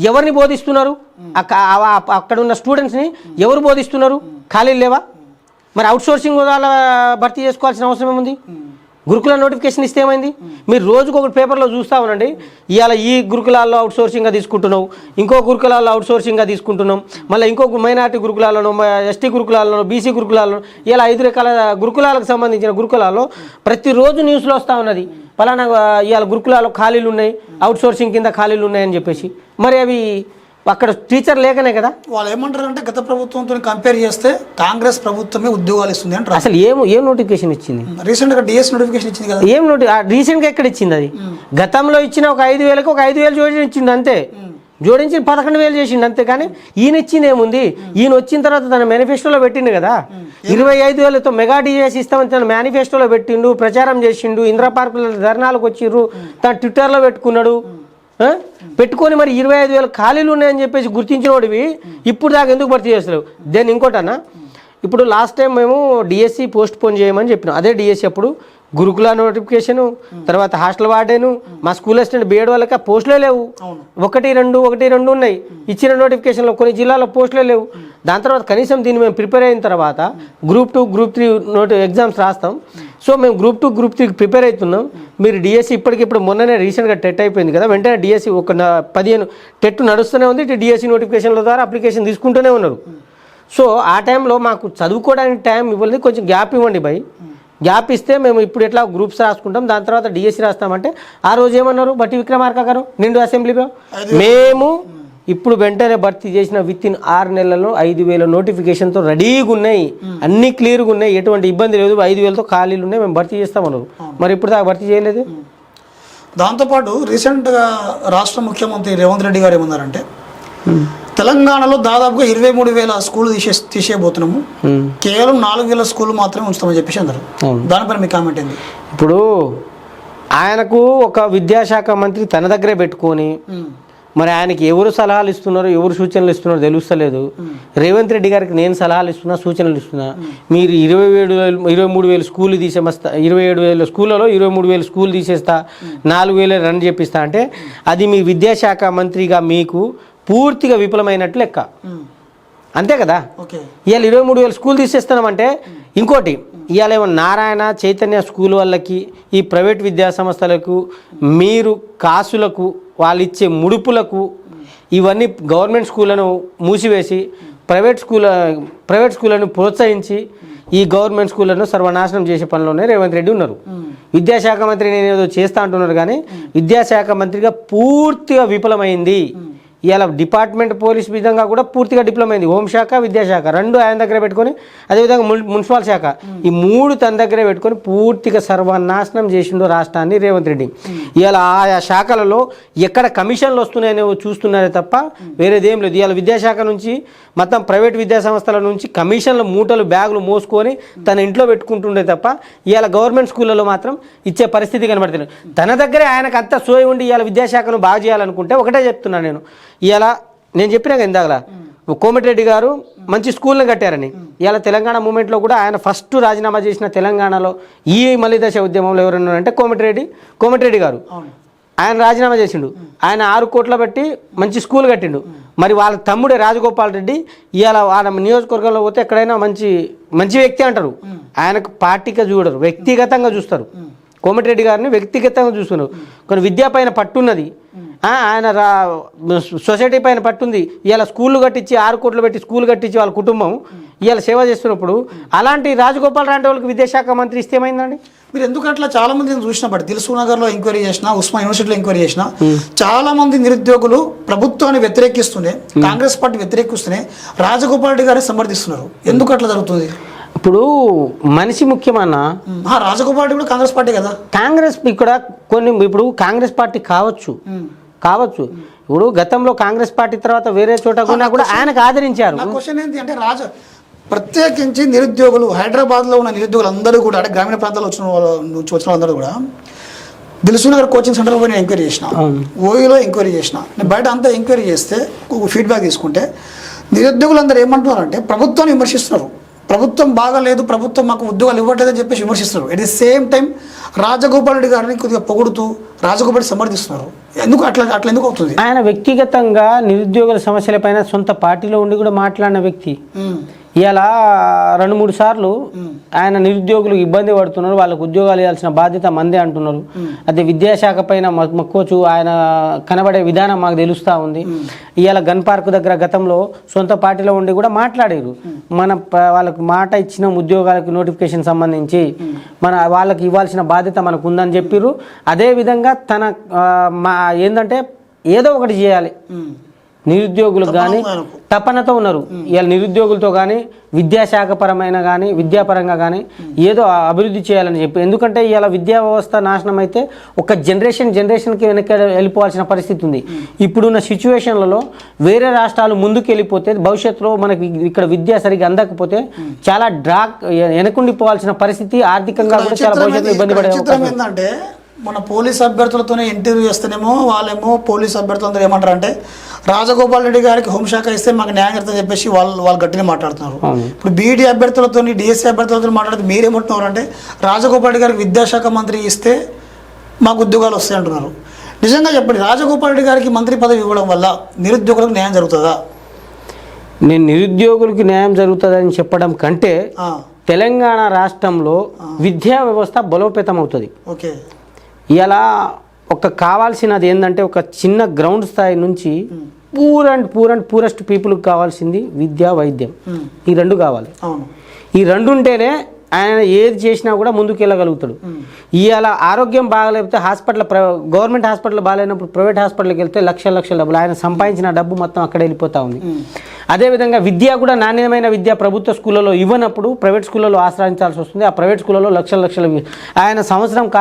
ఎవరిని బోధిస్తున్నారు? అక్కడ ఉన్న స్టూడెంట్స్ని ఎవరు బోధిస్తున్నారు? ఖాళీలు లేవా? మరి అవుట్సోర్సింగ్ వాళ్ళ భర్తీ చేసుకోవాల్సిన అవసరం ఏముంది? గురుకుల నోటిఫికేషన్ ఇస్తే ఏమైంది? మీరు రోజుకు ఒక పేపర్లో చూస్తూ ఉండండి, ఇవాళ ఈ గురుకులాల్లో అవుట్సోర్సింగ్గా తీసుకుంటున్నావు, ఇంకో గురుకులాల్లో అవుట్సోర్సింగ్గా తీసుకుంటున్నాం, మళ్ళీ ఇంకో మైనార్టీ గురుకులాలను, ఎస్టీ గురుకులాలను, బీసీ గురుకులాలను, ఇలా 5 రకాల గురుకులాలకు సంబంధించిన గురుకులాల్లో ప్రతిరోజు న్యూస్లో వస్తూ ఉన్నది, పలానా ఇవాళ గురుకులాల్లో ఖాళీలు ఉన్నాయి, అవుట్సోర్సింగ్ కింద ఖాళీలు ఉన్నాయని చెప్పేసి. మరి అవి అక్కడ టీచర్ లేకనే కదా. వాళ్ళు ఏమంటారు అంటే గత ప్రభుత్వంతో కంపేర్ చేస్తే కాంగ్రెస్ ప్రభుత్వమే ఉద్యోగాలు ఇస్తుంది అంటారు. అసలు ఏం నోటిఫికేషన్ ఇచ్చింది? రీసెంట్గా డిఎస్ నోటిఫికేషన్ ఇచ్చింది కదా. ఏం రీసెంట్గా ఎక్కడ ఇచ్చింది? అది గతంలో ఇచ్చిన ఒక 5,000కి ఒక 5,000 జోడించిండు అంతే, జోడించి 11,000 చేసిండు అంతే. కానీ ఈయన ఇచ్చింది ఏముంది? ఈయన వచ్చిన తర్వాత తన మేనిఫెస్టోలో పెట్టిండు కదా, 25,000తో మెగా డిఎస్ ఇస్తామని తన మేనిఫెస్టోలో పెట్టిండు, ప్రచారం చేసిండు, ఇందిరా పార్కుల ధర్నాలకు వచ్చిర్రు, తన ట్విట్టర్లో పెట్టుకున్నాడు. పెట్టుకొని మరి 25,000 ఖాళీలు ఉన్నాయని చెప్పేసి గుర్తించినోడివి ఇప్పుడు దాకా ఎందుకు భర్తీ చేస్తలేవు? దెన్ ఇంకోటన్నా, ఇప్పుడు లాస్ట్ టైం మేము డిఎస్సి పోస్ట్ పోన్ చేయమని చెప్పినాం. అదే డిఎస్సి అప్పుడు గురుకుల నోటిఫికేషను, తర్వాత హాస్టల్ వార్డెను, మా స్కూల్ అసిస్టెంట్ బీఎడ్ వాళ్ళకి పోస్టులే లేవు. 1-2 ఉన్నాయి ఇచ్చిన నోటిఫికేషన్లో, కొన్ని జిల్లాలో పోస్టులే లేవు. దాని తర్వాత కనీసం దీన్ని మేము ప్రిపేర్ అయిన తర్వాత గ్రూప్ 2, గ్రూప్ 3 ఎగ్జామ్స్ రాస్తాం. సో మేము గ్రూప్ 2, గ్రూప్ 3 ప్రిపేర్ అవుతున్నాం. మీరు డిఎస్సి ఇప్పటికిప్పుడు మొన్ననే రీసెంట్గా టెట్ అయిపోయింది కదా, వెంటనే డిఎస్సి ఒక 15 టెట్ నడుస్తూనే ఉంది. డిఎస్సి నోటిఫికేషన్ల ద్వారా అప్లికేషన్ తీసుకుంటూనే ఉన్నారు. సో ఆ టైంలో మాకు చదువుకోవడానికి టైం ఇవ్వలేదు, కొంచెం గ్యాప్ ఇవ్వండి భయ్. గ్యాప్ ఇస్తే మేము ఇప్పుడు ఎట్లా గ్రూప్స్ రాసుకుంటాం, దాని తర్వాత డిఎస్సి రాస్తామంటే ఆ రోజు ఏమన్నారు బట్టి విక్రమార్క గారు నిండు అసెంబ్లీలో, మేము ఇప్పుడు వెంటనే భర్తీ చేసిన విత్-ఇన్ 6 నెలల్లో 5,000 నోటిఫికేషన్తో రెడీగా ఉన్నాయి, అన్ని క్లియర్గా ఉన్నాయి, ఎటువంటి ఇబ్బంది లేదు, 5,000తో ఖాళీలు ఉన్నాయి, మేము భర్తీ చేస్తామన్నారు. మరి ఇప్పుడు దాకా భర్తీ చేయలేదు. దాంతోపాటు రీసెంట్గా రాష్ట్ర ముఖ్యమంత్రి రేవంత్ రెడ్డి గారు ఏమన్నారంటే తెలంగాణలో దాదాపుగా 23,000 స్కూళ్ళు తీసేయబోతున్నాము, కేవలం 4,000 స్కూళ్ళు మాత్రమే ఉంచుతామని చెప్పేసి అన్నారు. దానిపైన మీ కామెంట్ ఏంది? ఇప్పుడు ఆయనకు ఒక విద్యాశాఖ మంత్రి తన దగ్గరే పెట్టుకొని మరి ఆయనకి ఎవరు సలహాలు ఇస్తున్నారో ఎవరు సూచనలు ఇస్తున్నారో తెలుస్తలేదు. రేవంత్ రెడ్డి గారికి నేను సలహాలు ఇస్తున్నా, సూచనలు ఇస్తున్నా, మీరు 23,000 స్కూళ్ళు తీసేస్తా, 27,000 స్కూళ్ళలో 23,000 స్కూళ్ళు తీసేస్తా, 4,000 రన్ చేపిస్తా అంటే అది మీ విద్యాశాఖ మంత్రిగా మీకు పూర్తిగా విఫలమైనట్లు లెక్క, అంతే కదా. ఇవాళ 23,000 స్కూల్ తీసేస్తున్నామంటే ఇంకోటి, ఇవాళ ఏమో నారాయణ చైతన్య స్కూల్ వాళ్ళకి, ఈ ప్రైవేట్ విద్యా సంస్థలకు, మీరు కాసులకు, వాళ్ళు ఇచ్చే ముడుపులకు, ఇవన్నీ గవర్నమెంట్ స్కూళ్ళను మూసివేసి ప్రైవేట్ స్కూళ్ళను ప్రోత్సహించి ఈ గవర్నమెంట్ స్కూళ్ళను సర్వనాశనం చేసే పనిలోనే రేవంత్ రెడ్డి ఉన్నారు. విద్యాశాఖ మంత్రి నేను ఏదో చేస్తా అంటున్నారు కానీ విద్యాశాఖ మంత్రిగా పూర్తిగా విఫలమైంది. ఇవాళ డిపార్ట్మెంట్ పోలీస్ విధంగా కూడా పూర్తిగా డిప్లొమైంది. హోంశాఖ విద్యాశాఖ రెండు ఆయన దగ్గర పెట్టుకొని, అదేవిధంగా మున్సిపల్ శాఖ, ఈ మూడు తన దగ్గరే పెట్టుకొని పూర్తిగా సర్వనాశనం చేసిండు రాష్ట్రాన్ని రేవంత్ రెడ్డి. ఇవాళ ఆయా శాఖలలో ఎక్కడ కమిషన్లు వస్తున్నాయని చూస్తున్నారే తప్ప వేరేదేం లేదు. ఇవాళ విద్యాశాఖ నుంచి మొత్తం ప్రైవేట్ విద్యా సంస్థల నుంచి కమిషన్ల మూటలు బ్యాగులు మోసుకొని తన ఇంట్లో పెట్టుకుంటుండే తప్ప ఇవాళ గవర్నమెంట్ స్కూళ్ళలో మాత్రం ఇచ్చే పరిస్థితి కనబడుతుంది. తన దగ్గరే ఆయనకు అంతా సోయి ఉండి ఇవాళ విద్యాశాఖను బాగు చేయాలనుకుంటే ఒకటే చెప్తున్నాను నేను, ఇవాళ నేను చెప్పినా ఇందాకలా కోమటిరెడ్డి గారు మంచి స్కూల్ని కట్టారని. ఇవాళ తెలంగాణ మూమెంట్లో కూడా ఆయన ఫస్ట్ రాజీనామా చేసిన తెలంగాణలో ఈ మలిదశ ఉద్యమంలో ఎవరున్నారంటే కోమటిరెడ్డి గారు. ఆయన రాజీనామా చేసిండు. ఆయన 6 కోట్ల పెట్టి మంచి స్కూల్ కట్టిండు. మరి వాళ్ళ తమ్ముడే రాజగోపాల్ రెడ్డి ఇవాళ వాళ్ళ నియోజకవర్గంలో పోతే ఎక్కడైనా మంచి వ్యక్తి అంటారు. ఆయనకు పార్టీగా చూడరు, వ్యక్తిగతంగా చూస్తారు. కోమటిరెడ్డి గారిని వ్యక్తిగతంగా చూస్తున్నారు. కొన్ని విద్య పైన పట్టున్నది, ఆయన సొసైటీ పైన పట్టుంది. ఇవాళ స్కూళ్ళు కట్టించి 6 కోట్లు పెట్టి స్కూల్ కట్టించి వాళ్ళ కుటుంబం ఇవాళ సేవ చేస్తున్నప్పుడు అలాంటి రాజగోపాల్ రెడ్డి వాళ్ళకి విద్యాశాఖ మంత్రి ఇస్తే ఏమైందండి? మీరు ఎందుకు అట్లా చాలా మందిని చూసినప్పుడు దిల్సుఖ్నగర్లో ఎంక్వైరీ చేసిన, ఉస్మాన్ యూనివర్సిటీలో ఎంక్వైరీ చేసిన, చాలా మంది నిరుద్యోగులు ప్రభుత్వాన్ని వ్యతిరేకిస్తూనే, కాంగ్రెస్ పార్టీ వ్యతిరేకిస్తూనే రాజగోపాల్ రెడ్డి గారిని సమర్థిస్తున్నారు. ఎందుకు అట్లా జరుగుతుంది? ఇప్పుడు మనిషి ముఖ్యమన్నా. రాజగోపాల్ రెడ్డి కూడా కాంగ్రెస్ పార్టీ కదా. కాంగ్రెస్ ఇక్కడ ఇప్పుడు కాంగ్రెస్ పార్టీ కావచ్చు. ఇప్పుడు గతంలో కాంగ్రెస్ పార్టీ తర్వాత వేరే చోట కూడా ఆయనకు ఆదరించారు. నా క్వశ్చన్ ఏంటి అంటే ప్రత్యేకించి నిరుద్యోగులు, హైదరాబాద్లో ఉన్న నిరుద్యోగులు అందరూ కూడా, అంటే గ్రామీణ ప్రాంతాల్లో వచ్చిన వాళ్ళందరూ కూడా దిల్సుఖ్నగర్ కోచింగ్ సెంటర్లో పోయి నేను ఎంక్వైరీ చేసిన, ఓయూలో ఎంక్వైరీ చేసిన. నేను బయట అంతా ఎంక్వైరీ చేస్తే ఫీడ్బ్యాక్ తీసుకుంటే నిరుద్యోగులు అందరూ ఏమంటున్నారంటే ప్రభుత్వాన్ని విమర్శిస్తున్నారు. ప్రభుత్వం బాగాలేదు, ప్రభుత్వం మాకు ఉద్యోగాలు ఇవ్వట్లేదని చెప్పేసి విమర్శిస్తున్నారు. At the same time Rajagopal Reddy గారిని కొద్దిగా పొగుడుతూ రాజగోపాల్ రెడ్డి సమర్థిస్తున్నారు. అట్లా ఎందుకు అవుతుంది? ఆయన వ్యక్తిగతంగా నిరుద్యోగుల సమస్యలపైన సొంత పార్టీలో ఉండి కూడా మాట్లాడిన వ్యక్తి. ఇలా 2-3 సార్లు ఆయన నిరుద్యోగులు ఇబ్బంది పడుతున్నారు, వాళ్ళకు ఉద్యోగాలు ఇవ్వాల్సిన బాధ్యత మందే అంటున్నారు. అదే విద్యాశాఖ పైన మక్కువచు ఆయన కనబడే విధానం మాకు తెలుస్తూ ఉంది. ఇవాళ గన్ పార్క్ దగ్గర గతంలో సొంత పార్టీలో ఉండి కూడా మాట్లాడారు. వాళ్ళకు మాట ఇచ్చిన ఉద్యోగాలకు నోటిఫికేషన్ సంబంధించి వాళ్ళకి ఇవ్వాల్సిన బాధ్యత మనకు ఉందని చెప్పారు. అదేవిధంగా తన ఏంటంటే ఏదో ఒకటి చేయాలి, నిరుద్యోగులకు కానీ తపనతో ఉన్నారు. ఇవాళ నిరుద్యోగులతో కానీ విద్యాశాఖ పరమైన కానీ విద్యాపరంగా కానీ ఏదో అభివృద్ధి చేయాలని చెప్పి. ఎందుకంటే ఇవాళ విద్యా వ్యవస్థ నాశనం అయితే ఒక జనరేషన్కి వెనక్కి వెళ్ళిపోవాల్సిన పరిస్థితి ఉంది. ఇప్పుడున్న సిచ్యువేషన్లలో వేరే రాష్ట్రాలు ముందుకు వెళ్ళిపోతే భవిష్యత్తులో మనకి ఇక్కడ విద్య సరిగ్గా అందకపోతే చాలా వెనకుండిపోవాల్సిన పరిస్థితి, ఆర్థికంగా కూడా చాలా భవిష్యత్తులో ఇబ్బంది పడే. మన పోలీస్ అభ్యర్థులతోనే ఇంటర్వ్యూ చేస్తేనేమో వాళ్ళేమో పోలీస్ అభ్యర్థులందరూ ఏమంటారు అంటే రాజగోపాల్ రెడ్డి గారికి హోంశాఖ ఇస్తే మాకు న్యాయం జరుగుతుందని చెప్పేసి వాళ్ళు గట్టిగా మాట్లాడుతున్నారు. ఇప్పుడు బీఈడీ అభ్యర్థులతో, డిఎస్సీ అభ్యర్థులతో మాట్లాడితే మీరేమంటున్నారు అంటే రాజగోపాల్ రెడ్డి గారికి విద్యాశాఖ మంత్రి ఇస్తే మాకు ఉద్యోగాలు వస్తాయి అంటున్నారు. నిజంగా చెప్పండి, రాజగోపాల్ రెడ్డి గారికి మంత్రి పదవి ఇవ్వడం వల్ల నిరుద్యోగులకు న్యాయం జరుగుతుందా? నేను నిరుద్యోగులకి న్యాయం జరుగుతుందని చెప్పడం కంటే తెలంగాణ రాష్ట్రంలో విద్యా వ్యవస్థ బలోపేతం అవుతుంది. ఓకే, ఇలా కావాల్సినది ఏంటంటే ఒక చిన్న గ్రౌండ్ స్థాయి నుంచి పూరెస్ట్ పీపుల్కి కావాల్సింది విద్య, వైద్యం. ఈ 2 కావాలి. ఈ 2 ఉంటేనే ఆయన ఏది చేసినా కూడా ముందుకు వెళ్ళగలుగుతాడు. ఇవాళ ఆరోగ్యం బాగాలేకపోతే గవర్నమెంట్ హాస్పిటల్ బాగాలేనప్పుడు ప్రైవేట్ హాస్పిటల్కి వెళ్తే లక్షల డబ్బులు, ఆయన సంపాదించిన డబ్బు మొత్తం అక్కడ వెళ్ళిపోతూ ఉంది. అదేవిధంగా విద్య కూడా నాణ్యమైన విద్య ప్రభుత్వ స్కూళ్ళలో ఇవ్వనప్పుడు ప్రైవేట్ స్కూళ్ళలో ఆశ్రయించాల్సి వస్తుంది. ఆ ప్రైవేట్ స్కూళ్ళలో లక్షల ఆయన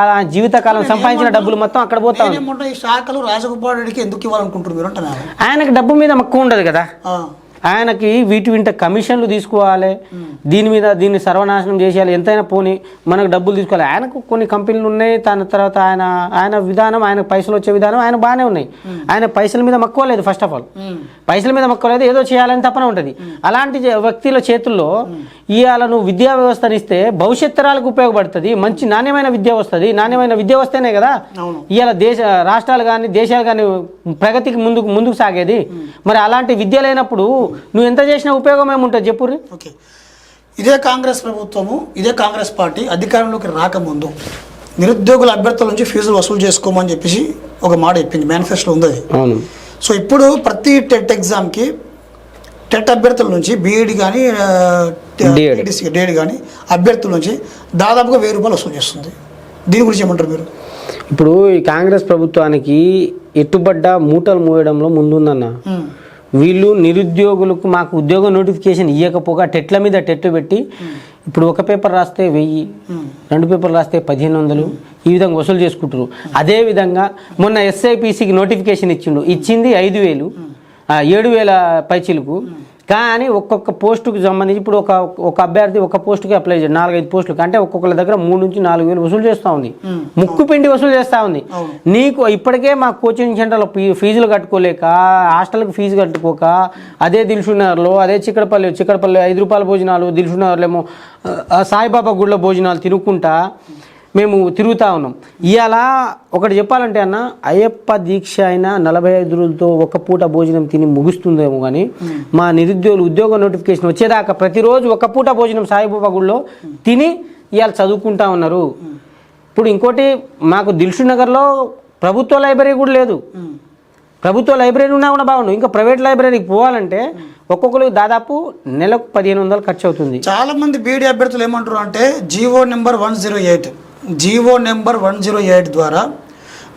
ఆయన జీవితకాలం సంపాదించిన డబ్బులు మొత్తం అక్కడ పోతా ఉంది. ఈ శాఖలు రాజగోపాల్ రెడ్డికి ఎందుకు ఇవ్వాలనుకుంటున్నారు? ఆయనకు డబ్బు మీద మక్కువ ఉండదు కదా. ఆయనకి వీటి కమిషన్లు తీసుకోవాలి, దీన్ని సర్వనాశనం చేసేయాలి, ఎంతైనా పోనీ మనకు డబ్బులు తీసుకోవాలి. ఆయనకు కొన్ని కంపెనీలు ఉన్నాయి, దాని తర్వాత ఆయన విధానం, ఆయన పైసలు వచ్చే విధానం ఆయన బాగానే ఉన్నాయి. ఆయన పైసల మీద మక్కువ లేదు. ఫస్ట్ ఆఫ్ ఆల్ పైసల మీద మక్కువ లేదు, ఏదో చేయాలని తపన ఉంటుంది. అలాంటి వ్యక్తుల చేతుల్లో ఇవాళ నువ్వు విద్యా వ్యవస్థని ఇస్తే భవిష్యత్ తరాలకు ఉపయోగపడుతుంది, మంచి నాణ్యమైన విద్య వస్తుంది. నాణ్యమైన విద్య వస్తేనే కదా ఇవాళ రాష్ట్రాలు కానీ దేశాలు కానీ ప్రగతికి ముందుకు సాగేది. మరి అలాంటి విద్య లేనప్పుడు నువ్వు ఎంత చేసినా ఉపయోగం ఏముంటుంది చెప్పుర్రి. ఓకే, ఇదే కాంగ్రెస్ ప్రభుత్వము, ఇదే కాంగ్రెస్ పార్టీ అధికారంలోకి రాకముందు నిరుద్యోగుల అభ్యర్థుల నుంచి ఫీజులు వసూలు చేసుకోమని చెప్పేసి ఒక మాట చెప్పింది, మేనిఫెస్టో ఉంది అది. సో ఇప్పుడు ప్రతి ఎగ్జామ్కి టెట్ అభ్యర్థుల నుంచి బీఈడి కానీ డిఎడ్ కానీ అభ్యర్థుల నుంచి దాదాపుగా 1000 రూపాయలు వసూలు చేస్తుంది. దీని గురించి ఏమంటారు మీరు? ఇప్పుడు ఈ కాంగ్రెస్ ప్రభుత్వానికి ఎట్టుబడ్డ మూటలు మోయడంలో ముందుందన్న. వీళ్ళు నిరుద్యోగులకు మాకు ఉద్యోగ నోటిఫికేషన్ ఇవ్వకపోగా టెట్ల మీద టెట్లు పెట్టి ఇప్పుడు ఒక పేపర్ రాస్తే 1000, 2 పేపర్లు రాస్తే 1500 ఈ విధంగా వసూలు చేసుకుంటారు. అదేవిధంగా మొన్న SIPCకి నోటిఫికేషన్ ఇచ్చింది 5000, 7000 పైచీలకు. కానీ ఒక్కొక్క పోస్టుకు సంబంధించి ఇప్పుడు ఒక అభ్యర్థి ఒక పోస్టుకి అప్లై చేయాలి, 4-5 పోస్టులకు, అంటే ఒక్కొక్కరి దగ్గర 3 నుంచి 4,000 వసూలు చేస్తూ ఉంది. ముక్కు పిండి వసూలు చేస్తూ ఉంది. నీకు ఇప్పటికే మా కోచింగ్ సెంటర్లో ఫీజులు కట్టుకోలేక, హాస్టల్కి ఫీజు కట్టుకోక, అదే దిల్షునగర్లో, అదే చిక్కడపల్లి 5 రూపాయల భోజనాలు, దిల్షునగర్లో ఏమో సాయిబాబా గుళ్ళ భోజనాలు తినుక్కుంటా మేము తిరుగుతూ ఉన్నాం. ఇవాళ ఒకటి చెప్పాలంటే అన్న, అయ్యప్ప దీక్ష అయినా 45 రోజులతో ఒక పూట భోజనం తిని ముగుస్తుందేమో కానీ మా నిరుద్యోగులు ఉద్యోగ నోటిఫికేషన్ వచ్చేదాకా ప్రతిరోజు ఒక పూట భోజనం సాయిబాబా గుళ్ళో తిని ఇవాళ చదువుకుంటా ఉన్నారు. ఇప్పుడు ఇంకోటి, మాకు దిల్షునగర్లో ప్రభుత్వ లైబ్రరీ కూడా లేదు. ప్రభుత్వ లైబ్రరీ ఉన్నా కూడా బాగుండు. ఇంకా ప్రైవేట్ లైబ్రరీకి పోవాలంటే ఒక్కొక్కరు దాదాపు నెలకు 1500 ఖర్చు అవుతుంది. చాలా మంది బీఈడీ అభ్యర్థులు ఏమంటారు అంటే జీవో నెంబర్ 108 ద్వారా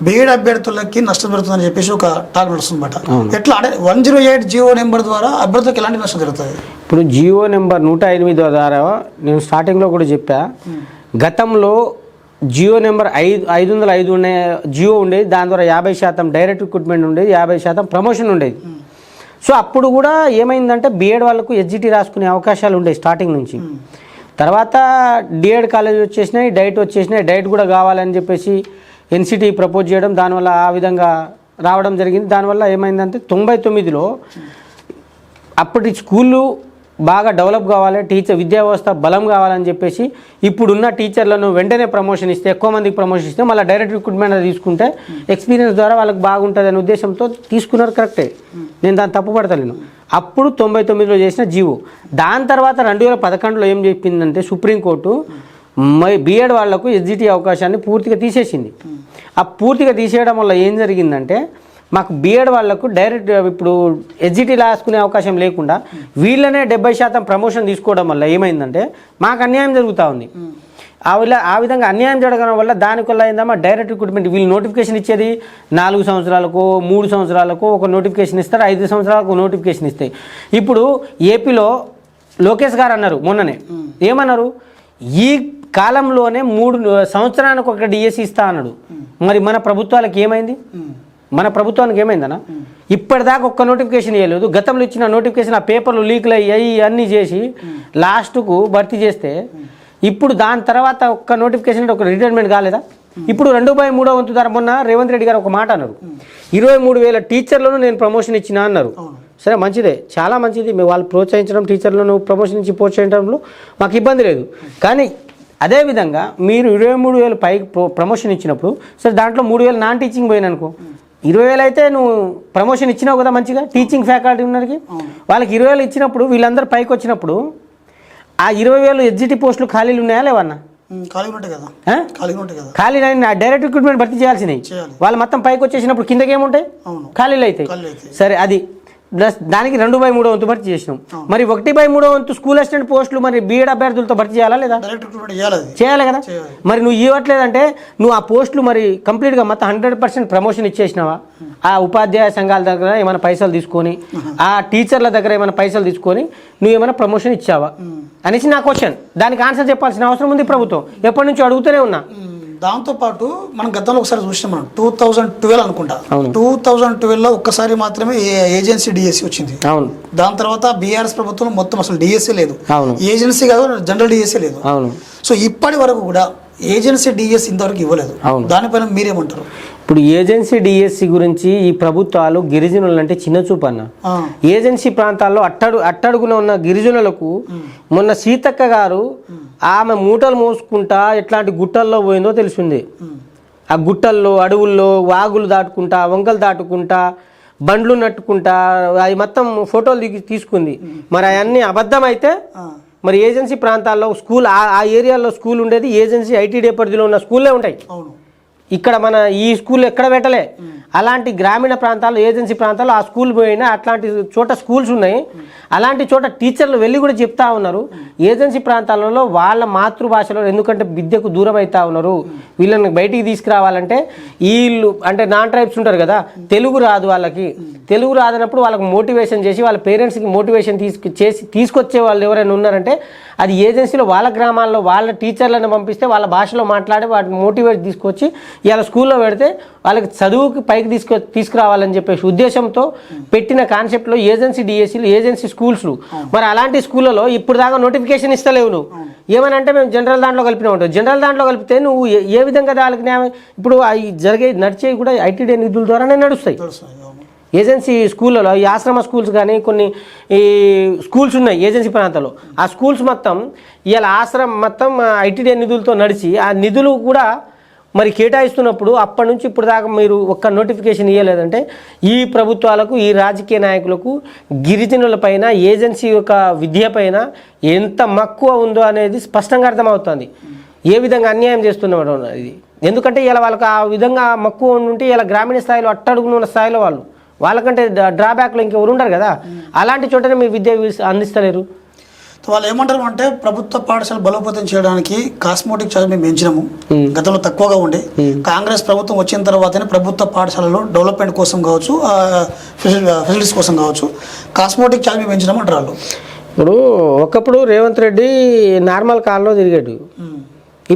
బీఈడీ అభ్యర్థులకి నష్టం జరుగుతుందని చెప్పేసి ఒక టాక్ నడుస్తుందన్నమాట. ఎట్లా అంటే 108 జీవో నెంబర్ ద్వారా అభ్యర్థులకు ఎలాంటి నష్టం జరుగుతుంది? ఇప్పుడు జీవో నెంబర్ 108 ద్వారా నేను స్టార్టింగ్లో కూడా చెప్పా, గతంలో జియో నెంబర్ 505 ఉండే జియో ఉండేది. దాని ద్వారా 50% డైరెక్ట్ రిక్రూట్మెంట్ ఉండేది, 50% ప్రమోషన్ ఉండేది. సో అప్పుడు కూడా ఏమైందంటే బీఎడ్ వాళ్ళకు ఎస్జిటి రాసుకునే అవకాశాలు ఉండేవి స్టార్టింగ్ నుంచి. తర్వాత డిఎడ్ కాలేజ్ వచ్చేసినాయి, డైట్ కూడా కావాలని చెప్పేసి ఎన్సిటీ ప్రపోజ్ చేయడం, దానివల్ల ఆ విధంగా రావడం జరిగింది. దానివల్ల ఏమైందంటే 99లో అప్పటి స్కూళ్ళు బాగా డెవలప్ కావాలి, విద్యా వ్యవస్థ బలం కావాలని చెప్పేసి ఇప్పుడున్న టీచర్లను వెంటనే ప్రమోషన్ ఇస్తే, ఎక్కువ మందికి ప్రమోషన్ ఇస్తే మళ్ళీ డైరెక్ట్ రిక్రూట్మెంట్ తీసుకుంటే ఎక్స్పీరియన్స్ ద్వారా వాళ్ళకి బాగుంటుంది అనే ఉద్దేశంతో తీసుకున్నారు. కరెక్టే, నేను దాన్ని తప్పుపడతలేను. అప్పుడు 99లో చేసిన జీవో. దాని తర్వాత 2011లో ఏం చెప్పిందంటే సుప్రీంకోర్టు బీఎడ్ వాళ్లకు ఎస్జిటి అవకాశాన్ని పూర్తిగా తీసేసింది. ఆ పూర్తిగా తీసేయడం వల్ల ఏం జరిగిందంటే మాకు బీఎడ్ వాళ్లకు డైరెక్ట్ ఇప్పుడు ఎస్జిటి రాసుకునే అవకాశం లేకుండా వీళ్ళనే 70% ప్రమోషన్ తీసుకోవడం వల్ల ఏమైందంటే మాకు అన్యాయం జరుగుతూ ఉంది. ఆ విధంగా అన్యాయం జరగడం వల్ల దానివల్ల ఏందమ్మా డైరెక్ట్ రిక్రూట్మెంట్ వీళ్ళు నోటిఫికేషన్ ఇచ్చేది 4 సంవత్సరాలకు 3 సంవత్సరాలకు ఒక నోటిఫికేషన్ ఇస్తారు, 5 సంవత్సరాలకు నోటిఫికేషన్ ఇస్తాయి. ఇప్పుడు ఏపీలో లోకేష్ గారు అన్నారు మొన్ననే, ఏమన్నారు, ఈ కాలంలోనే 3 సంవత్సరానికి ఒక డిఎస్సి ఇస్తా అన్నాడు. మరి మన ప్రభుత్వాలకు ఏమైంది? మన ప్రభుత్వానికి ఏమైందన్నా? ఇప్పటిదాకా ఒక్క నోటిఫికేషన్ ఇవ్వలేదు. గతంలో ఇచ్చిన నోటిఫికేషన్ ఆ పేపర్లు లీక్లు అయ్యి అన్నీ చేసి లాస్ట్కు భర్తీ చేస్తే ఇప్పుడు దాని తర్వాత ఒక్క నోటిఫికేషన్ ఒక రిటైర్మెంట్ కాలేదా? ఇప్పుడు 2/3 వంతు ధర మొన్న రేవంత్ రెడ్డి గారు ఒక మాట అన్నారు, 23,000 టీచర్లను నేను ప్రమోషన్ ఇచ్చినా అన్నారు. సరే, మంచిదే, చాలా మంచిది. వాళ్ళు ప్రోత్సహించడం, టీచర్లను ప్రమోషన్ ఇచ్చి ప్రోత్సహించడంలో మాకు ఇబ్బంది లేదు. కానీ అదేవిధంగా మీరు 23,000 పైకి ప్రమోషన్ ఇచ్చినప్పుడు సరే దాంట్లో 3,000 నాన్ టీచింగ్ పోయిననుకో, 20,000 అయితే నువ్వు ప్రమోషన్ ఇచ్చినావు కదా మంచిగా టీచింగ్ ఫ్యాకల్టీ ఉన్నరికి. వాళ్ళకి 20,000 ఇచ్చినప్పుడు వీళ్ళందరూ పైకి వచ్చినప్పుడు ఆ 20,000 ఎస్జిటి పోస్టులు ఖాళీలు ఉన్నాయా లేవన్నా? ఖాళీ డైరెక్ట్ రిక్రూట్మెంట్ భర్తీ చేయాల్సినవి. వాళ్ళు మొత్తం పైకి వచ్చేసినప్పుడు కిందకి ఏముంటాయి? ఖాళీలు అవుతాయి. సరే, అది దానికి 2/3 వంతు భర్తీ చేసినాం. మరి 1/3 వంతు స్కూల్ అసిస్టెంట్ పోస్టులు మరి బీఎడ్ అభ్యర్థులతో భర్తీ చేయాలా లేదా? చేయాలి కదా. మరి నువ్వు ఇవ్వట్లేదంటే నువ్వు ఆ పోస్టులు మరి కంప్లీట్గా మొత్తం 100% ప్రమోషన్ ఇచ్చేసినావా? ఆ ఉపాధ్యాయ సంఘాల దగ్గర ఏమైనా పైసలు తీసుకొని, ఆ టీచర్ల దగ్గర ఏమైనా పైసలు తీసుకొని నువ్వు ఏమైనా ప్రమోషన్ ఇచ్చావా అనేసి నా క్వశ్చన్. దానికి ఆన్సర్ చెప్పాల్సిన అవసరం ఉంది ప్రభుత్వం. ఎప్పటి నుంచో అడుగుతూనే ఉన్నా. దాంతోపాటు మనం గతంలో ఒకసారి చూసినాం, మనం 2012 అనుకుంటా, 2012లో ఒక్కసారి మాత్రమే ఏజెన్సీ డిఎస్సి వచ్చింది. దాని తర్వాత బీఆర్ఎస్ ప్రభుత్వం మొత్తం అసలు డిఎస్సీ లేదు, ఏజెన్సీ కాదు జనరల్ డిఎస్సీ లేదు. సో ఇప్పటి వరకు కూడా ఏజెన్సీ డిఎస్సి ఇంతవరకు ఇవ్వలేదు. దానిపైన మీరేమంటారు? ఇప్పుడు ఏజెన్సీ డిఎస్సి గురించి ఈ ప్రభుత్వాలు గిరిజనులు అంటే చిన్న చూపు అన్న. ఏజెన్సీ ప్రాంతాల్లో అట్టడుగున ఉన్న గిరిజనులకు మొన్న సీతక్క గారు ఆమె మూటలు మోసుకుంటా ఎట్లాంటి గుట్టల్లో పోయిందో తెలిసింది. ఆ గుట్టల్లో, అడవుల్లో, వాగులు దాటుకుంటా, వంకలు దాటుకుంటా, బండ్లు నట్టుకుంటా అది మొత్తం ఫోటోలు తీసుకుంది. మరి అవన్నీ అబద్ధం అయితే మరి ఏజెన్సీ ప్రాంతాల్లో స్కూల్ ఆ ఏరియాలో స్కూల్ ఉండేది ఏజెన్సీ ఐటీడీ పరిధిలో ఉన్న స్కూల్లే ఉంటాయి. ఇక్కడ మన ఈ స్కూల్ ఎక్కడ పెట్టలే. అలాంటి గ్రామీణ ప్రాంతాల్లో ఏజెన్సీ ప్రాంతాల్లో ఆ స్కూల్ పోయినా అట్లాంటి చోట స్కూల్స్ ఉన్నాయి. అలాంటి చోట టీచర్లు వెళ్ళి కూడా చెప్తా ఉన్నారు ఏజెన్సీ ప్రాంతాలలో వాళ్ళ మాతృభాషలో, ఎందుకంటే విద్యకు దూరం అవుతా ఉన్నారు, వీళ్ళని బయటికి తీసుకురావాలంటే వీళ్ళు అంటే నాన్ ట్రైబ్స్ ఉంటారు కదా, తెలుగు రాదు వాళ్ళకి, తెలుగు రాదన్నప్పుడు వాళ్ళకి మోటివేషన్ చేసి వాళ్ళ పేరెంట్స్కి మోటివేషన్ తీసుకొచ్చే వాళ్ళు ఎవరైనా ఉన్నారంటే అది ఏజెన్సీలో వాళ్ళ గ్రామాల్లో వాళ్ళ టీచర్లను పంపిస్తే వాళ్ళ భాషలో మాట్లాడి వాటిని మోటివేట్ తీసుకొచ్చి ఇవాళ స్కూల్లో పెడితే వాళ్ళకి చదువుకి పైకి తీసుకురావాలని చెప్పేసి ఉద్దేశంతో పెట్టిన కాన్సెప్ట్లో ఏజెన్సీ డిఎస్సీలు, ఏజెన్సీ స్కూల్స్లు. మరి అలాంటి స్కూళ్ళలో ఇప్పుడు దాకా నోటిఫికేషన్ ఇస్తలేవు నువ్వు. ఏమని అంటే మేము జనరల్ దాంట్లో కలిపినా ఉంటాం. జనరల్ దాంట్లో కలిపితే నువ్వు ఏ విధంగా వాళ్ళకి న్యాయం, ఇప్పుడు అవి నడిచేవి కూడా ఐటీడీ నిధుల ద్వారానే నడుస్తాయి. ఏజెన్సీ స్కూళ్ళలో ఈ ఆశ్రమ స్కూల్స్ కానీ కొన్ని ఈ స్కూల్స్ ఉన్నాయి ఏజెన్సీ ప్రాంతాల్లో. ఆ స్కూల్స్ మొత్తం ఇవాళ ఆశ్రమం మొత్తం ఐటీడీ నిధులతో నడిచి ఆ నిధులు కూడా మరి కేటాయిస్తున్నప్పుడు అప్పటి నుంచి ఇప్పుడు దాకా మీరు ఒక్క నోటిఫికేషన్ ఇవ్వలేదంటే ఈ ప్రభుత్వాలకు, ఈ రాజకీయ నాయకులకు గిరిజనులపైన, ఏజెన్సీ యొక్క విద్యపైన ఎంత మక్కువ ఉందో అనేది స్పష్టంగా అర్థమవుతుంది. ఏ విధంగా అన్యాయం చేస్తున్నాడు ఇది. ఎందుకంటే ఇలా వాళ్ళకి ఆ విధంగా మక్కువ ఉంటే ఇలా గ్రామీణ స్థాయిలో అట్టడుగునున్న స్థాయిలో వాళ్ళకంటే డ్రాబ్యాక్లో ఇంకెవరు ఉండరు కదా, అలాంటి చోటనే మీరు విద్య అందిస్తలేరు. వాళ్ళు ఏమంటారు అంటే ప్రభుత్వ పాఠశాల బలోపేతం చేయడానికి కాస్మోటిక్ ఛార్జ్ మేము పెంచినాము, గతంలో తక్కువగా ఉండే, కాంగ్రెస్ ప్రభుత్వం వచ్చిన తర్వాతనే ప్రభుత్వ పాఠశాలలో డెవలప్మెంట్ కోసం కావచ్చు, ఫెసిలిటీస్ కోసం కావచ్చు కాస్మోటిక్ ఛార్జ్ మేము పెంచినాము అంటారు వాళ్ళు. ఇప్పుడు ఒకప్పుడు రేవంత్ రెడ్డి నార్మల్ కార్లో తిరిగాడు,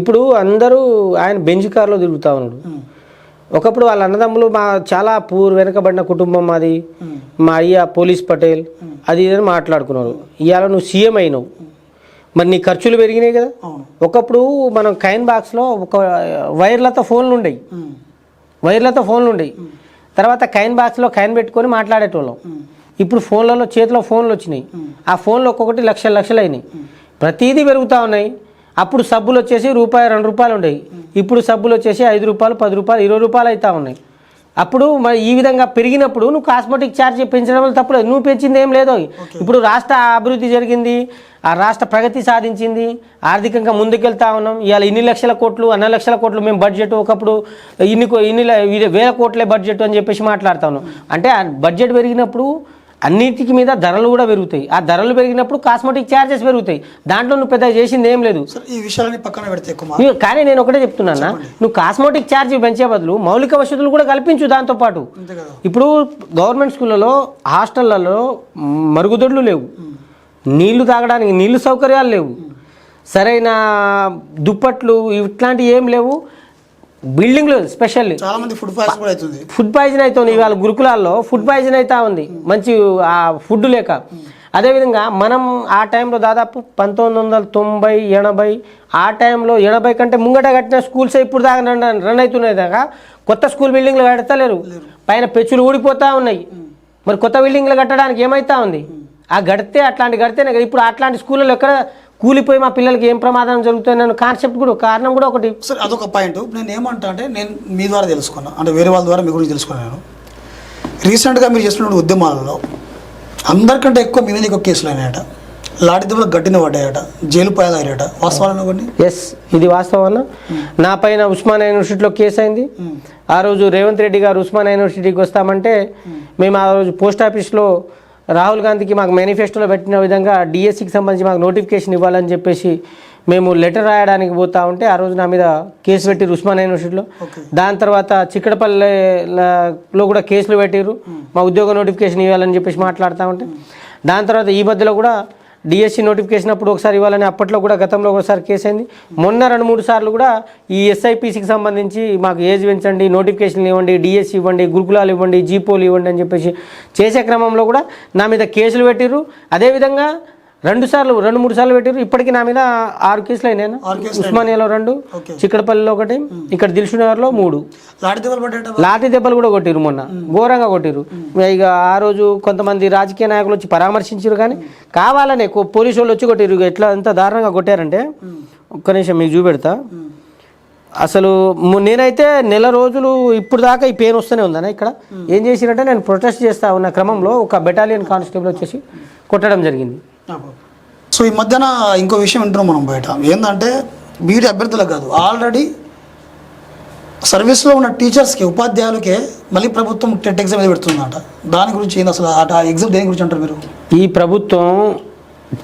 ఇప్పుడు అందరూ ఆయన బెంజ్ కార్లో తిరుగుతూ ఉన్నాడు. ఒకప్పుడు వాళ్ళ అన్నదమ్ములు మా చాలా వెనకబడిన కుటుంబం మాది, మా అయ్య పోలీస్ పటేల్ అది ఇదని మాట్లాడుకున్నారు. ఇవాళ నువ్వు సీఎం అయినావు, మరి నీ ఖర్చులు పెరిగినాయి కదా. ఒకప్పుడు మనం కాయిన్ బాక్స్లో ఒక వైర్లతో ఫోన్లు ఉండేవి, తర్వాత కాయిన్ బాక్స్లో కాయిన్ పెట్టుకొని మాట్లాడేటోళ్ళం. ఇప్పుడు ఫోన్లలో చేతిలో ఫోన్లు వచ్చినాయి, ఆ ఫోన్లు ఒక్కొక్కటి లక్షలు అయినాయి, ప్రతిదీ పెరుగుతూ ఉన్నాయి. అప్పుడు సబ్బులు వచ్చేసి రూపాయి 2 రూపాయలు ఉండేవి, ఇప్పుడు సబ్బులు వచ్చేసి 5 రూపాయలు 10 రూపాయలు 20 రూపాయలు అవుతా ఉన్నాయి. అప్పుడు మరి ఈ విధంగా పెరిగినప్పుడు నువ్వు కాస్మెటిక్ ఛార్జ్ పెంచడం వల్ల తప్పులేదు, నువ్వు పెంచింది ఏం లేదు. ఇప్పుడు రాష్ట్ర అభివృద్ధి జరిగింది, ఆ రాష్ట్ర ప్రగతి సాధించింది, ఆర్థికంగా ముందుకెళ్తా ఉన్నాం. ఇవాళ ఇన్ని లక్షల కోట్లు, అన్న లక్షల కోట్లు మేము బడ్జెట్, ఒకప్పుడు ఇన్ని వేల కోట్లే బడ్జెట్ అని చెప్పేసి మాట్లాడుతా ఉన్నాం. అంటే ఆ బడ్జెట్ పెరిగినప్పుడు అన్నిటికి మీద ధరలు కూడా పెరుగుతాయి, ఆ ధరలు పెరిగినప్పుడు కాస్మెటిక్ ఛార్జెస్ పెరుగుతాయి. దాంట్లో నువ్వు పెద్ద చేసింది ఏం లేదు. ఈ విషయాన్ని పక్కన పెడితే కానీ నేను ఒకటే చెప్తున్నా, నువ్వు కాస్మెటిక్ ఛార్జ్ పెంచే బదులు మౌలిక వసతులు కూడా కల్పించు. దాంతోపాటు ఇప్పుడు గవర్నమెంట్ స్కూళ్ళలో, హాస్టళ్లలో మరుగుదొడ్లు లేవు, నీళ్లు తాగడానికి నీళ్లు సౌకర్యాలు లేవు, సరైన దుప్పట్లు ఇట్లాంటివి ఏం లేవు. బిల్డింగ్లు స్పెషల్లీ చాలా మంది ఫుడ్ పాయిజన్ అవుతుంది. ఇవాళ గురుకులాల్లో ఫుడ్ పాయిజన్ అవుతా ఉంది, మంచి ఆ ఫుడ్ లేక. అదేవిధంగా మనం ఆ టైంలో దాదాపు 1990, 80 ఆ టైంలో 80 కంటే ముంగట కట్టిన స్కూల్స్ ఇప్పుడు దాకా రన్ అవుతున్నాయి. దాకా కొత్త స్కూల్ బిల్డింగ్లు కడతలేరు, పైన పెచ్చులు ఊడిపోతూ ఉన్నాయి. మరి కొత్త బిల్డింగ్లు కట్టడానికి ఏమవుతా ఉంది? ఆ గడితేనే కదా. ఇప్పుడు అట్లాంటి స్కూళ్ళలో ఎక్కడ కూలిపోయి మా పిల్లలకి ఏం ప్రమాదం జరుగుతుందన్న కాన్సెప్ట్ కూడా, కారణం కూడా ఒకటి. సార్ అదొక పాయింట్. నేను ఏమంటా అంటే, నేను మీ ద్వారా తెలుసుకున్నాను, అంటే వేరే వాళ్ళ ద్వారా మీ గురించి తెలుసుకున్నాను. రీసెంట్గా మీరు చేస్తున్న ఉద్యమాలలో అందరికంటే ఎక్కువ మీ మీద ఎక్కువ కేసులు అయినాయట, లాఠీ దెబ్బలు గట్టిన పడ్డాయట, జైలు పాయాలు అయ్యాయట, వాస్తవాలను కొన్ని. ఎస్, ఇది వాస్తవం. నా పైన ఉస్మానియా యూనివర్సిటీలో కేసు అయింది. ఆ రోజు రేవంత్ రెడ్డి గారు ఉస్మానియా యూనివర్సిటీకి వస్తామంటే మేము ఆ రోజు పోస్ట్ ఆఫీస్లో రాహుల్ గాంధీకి మాకు మేనిఫెస్టోలో పెట్టిన విధంగా డిఎస్సికి సంబంధించి మాకు నోటిఫికేషన్ ఇవ్వాలని చెప్పేసి మేము లెటర్ రాయడానికి పోతా ఉంటే ఆ రోజు నా మీద కేసు పెట్టిరు ఉస్మానియా యూనివర్సిటీలో. దాని తర్వాత చిక్కడపల్లిలో కూడా కేసులు పెట్టిరు, మా ఉద్యోగ నోటిఫికేషన్ ఇవ్వాలని చెప్పేసి మాట్లాడుతూ ఉంటే. దాని తర్వాత ఈ మధ్యలో కూడా డిఎస్సి నోటిఫికేషన్ అప్పుడు ఒకసారి ఇవ్వాలని, అప్పట్లో కూడా గతంలో ఒకసారి కేసు అయింది. మొన్న 2-3 సార్లు కూడా ఈ ఎస్ఐపిసికి సంబంధించి మాకు ఏజ్ పెంచండి, నోటిఫికేషన్లు ఇవ్వండి, డిఎస్సి ఇవ్వండి, గురుకులాలు ఇవ్వండి, జీపోలు ఇవ్వండి అని చెప్పేసి చేసే క్రమంలో కూడా నా మీద కేసులు పెట్టిర్రు. అదేవిధంగా 2-3 సార్లు పెట్టిర్రు. ఇప్పటికీ నా మీద 6 కేసులు అయినాయి. ఉస్మానియాలో 2, చిక్కడపల్లిలో 1, ఇక్కడ దిల్సుఖ్నగర్లో 3 లాఠీ దెబ్బలు కూడా కొట్టిరు, మొన్న ఘోరంగా కొట్టిరు. ఇక ఆ రోజు కొంతమంది రాజకీయ నాయకులు వచ్చి పరామర్శించారు, కానీ కావాలనే పోలీసు వాళ్ళు వచ్చి కొట్టిరు. ఎట్లా ఎంత దారుణంగా కొట్టారంటే, ఒక్క నిమిషం మీకు చూపెడతా. అసలు నేనైతే నెల రోజులు ఇప్పుడు దాకా ఈ పెయిన్ వస్తూనే ఉందన్న. ఇక్కడ ఏం చేసిరంటే, నేను ప్రొటెస్ట్ చేస్తా ఉన్న క్రమంలో ఒక బెటాలియన్ కానిస్టేబుల్ వచ్చేసి కొట్టడం జరిగింది. సో ఈ మధ్యన ఇంకో విషయం వింటున్నాం మనం బయట, ఏంటంటే బీఈడీ అభ్యర్థులకు కాదు, ఆల్రెడీ సర్వీస్లో ఉన్న టీచర్స్కి ఉపాధ్యాయులకే మళ్ళీ ప్రభుత్వం టెట్ ఎగ్జామ్ ఏదో పెడుతుందట. దాని గురించి ఏంది అసలు ఆ ఎగ్జామ్ దేని గురించి అంటారు మీరు? ఈ ప్రభుత్వం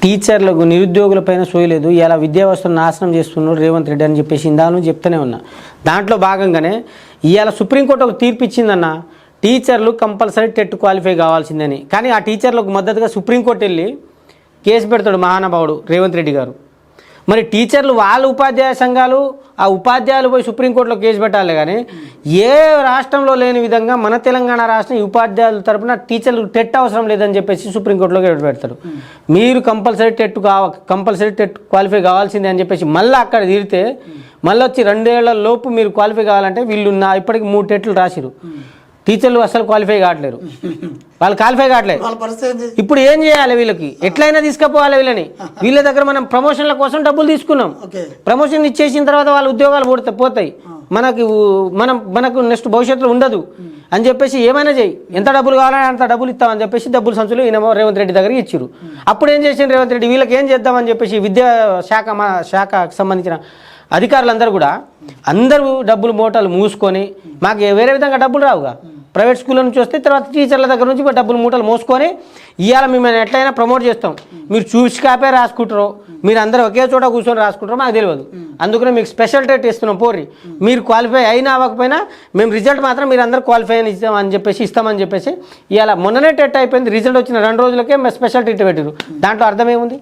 టీచర్లకు నిరుద్యోగులపైన సోయలేదు, ఇలా విద్యా వ్యవస్థను నాశనం చేస్తున్నాడు రేవంత్ రెడ్డి అని చెప్పేసి ఇందాను చెప్తూనే ఉన్నా. దాంట్లో భాగంగానే ఇవాళ సుప్రీంకోర్టు ఒక తీర్పు ఇచ్చిందన్న, టీచర్లు కంపల్సరీ టెట్ క్వాలిఫై కావాల్సిందని. కానీ ఆ టీచర్లకు మద్దతుగా సుప్రీంకోర్టు వెళ్ళి కేసు పెడతాడు మహానుభావుడు రేవంత్ రెడ్డి గారు. మరి టీచర్లు వాళ్ళ ఉపాధ్యాయ సంఘాలు ఆ ఉపాధ్యాయులు పోయి సుప్రీంకోర్టులో కేసు పెట్టాలి. కానీ ఏ రాష్ట్రంలో లేని విధంగా మన తెలంగాణ రాష్ట్రం ఉపాధ్యాయుల తరపున టీచర్లు టెట్ అవసరం లేదని చెప్పేసి సుప్రీంకోర్టులో కేసు పెడతారు. మీరు కంపల్సరీ టెట్ క్వాలిఫై కావాల్సిందే అని చెప్పేసి మళ్ళీ అక్కడ తీరితే మళ్ళీ వచ్చి 2 ఏళ్ల లోపు మీరు క్వాలిఫై కావాలంటే వీళ్ళు ఇప్పటికి 3 టెట్లు రాసిరు. టీచర్లు అసలు క్వాలిఫై కావట్లేరు, వాళ్ళు క్వాలిఫై కావట్లేదు. ఇప్పుడు ఏం చేయాలి? వీళ్ళకి ఎట్లయినా తీసుకుపోవాలి వీళ్ళని. వీళ్ళ దగ్గర మనం ప్రమోషన్ల కోసం డబ్బులు తీసుకున్నాం, ప్రమోషన్ ఇచ్చేసిన తర్వాత వాళ్ళ ఉద్యోగాలు పోతాయి, మనకు నెక్స్ట్ భవిష్యత్తులో ఉండదు అని చెప్పేసి ఏమైనా చేయి, ఎంత డబ్బులు కావాలని అంత డబ్బులు ఇస్తామని చెప్పేసి డబ్బులు సంచులు ఈయన రేవంత్ రెడ్డి దగ్గరికి ఇచ్చారు. అప్పుడు ఏం చేసిండు రేవంత్ రెడ్డి, వీళ్ళకి ఏం చేద్దామని చెప్పేసి విద్యా శాఖకు సంబంధించిన అధికారులందరూ కూడా అందరూ డబ్బులు మూటలు మూసుకొని, మాకు వేరే విధంగా డబ్బులు రావుగా, ప్రైవేట్ స్కూల్ నుంచి వస్తే తర్వాత టీచర్ల దగ్గర నుంచి డబ్బులు మూటలు మోసుకొని ఇవాళ మిమ్మల్ని ఎట్లయినా ప్రమోట్ చేస్తాం, మీరు చూసి కాపే రాసుకుంటారో, మీరు అందరూ ఒకే చోట కూర్చొని రాసుకుంటారో మాకు తెలియదు, అందుకనే మీకు స్పెషల్ టెట్ ఇస్తున్నాం పోరి, మీరు క్వాలిఫై అయినా అవ్వకపోయినా మేము రిజల్ట్ మాత్రం మీరు అందరూ క్వాలిఫై అని ఇస్తామని చెప్పేసి ఇవాళ మొన్ననే టెట్ అయిపోయింది, రిజల్ట్ వచ్చిన 2 రోజులకే స్పెషల్ టెట్ పెట్టారు. దాంట్లో అర్థం ఏముంది?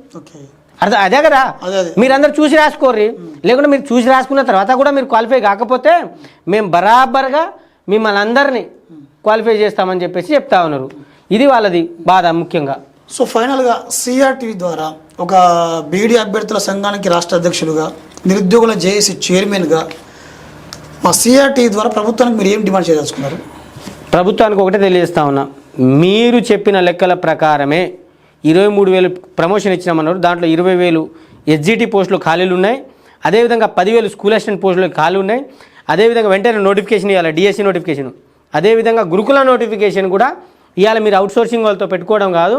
అదే కదా, మీరందరూ చూసి రాసుకోర్రి. లేకుంటే మీరు చూసి రాసుకున్న తర్వాత కూడా మీరు క్వాలిఫై కాకపోతే మేము బరాబర్గా మిమ్మల్ని అందరినీ క్వాలిఫై చేస్తామని చెప్పేసి చెప్తా ఉన్నారు. ఇది వాళ్ళది బాధ ముఖ్యంగా. సో ఫైనల్గా సిఆర్టీవీ ద్వారా ఒక బీడీ అభ్యర్థుల సంఘానికి రాష్ట్ర అధ్యక్షులుగా, నిరుద్యోగుల జేఏసీ చైర్మన్గా మా సిఆర్టీవీ ద్వారా ప్రభుత్వానికి మీరు ఏం డిమాండ్ చేయదలుచుకున్నారు? ప్రభుత్వానికి ఒకటే తెలియజేస్తా ఉన్నా, మీరు చెప్పిన లెక్కల ప్రకారమే 23,000 ప్రమోషన్ ఇచ్చినామన్నారు. దాంట్లో 20,000 ఎస్జిటి పోస్టులు ఖాళీలు ఉన్నాయి, అదేవిధంగా 10,000 స్కూల్ అసిస్టెంట్ పోస్టులు ఖాళీ ఉన్నాయి. అదేవిధంగా వెంటనే నోటిఫికేషన్ ఇవ్వాలి, డిఎస్సి నోటిఫికేషన్. అదేవిధంగా గురుకుల నోటిఫికేషన్ కూడా ఇవాళ మీరు అవుట్సోర్సింగ్ వాళ్ళతో పెట్టుకోవడం కాదు,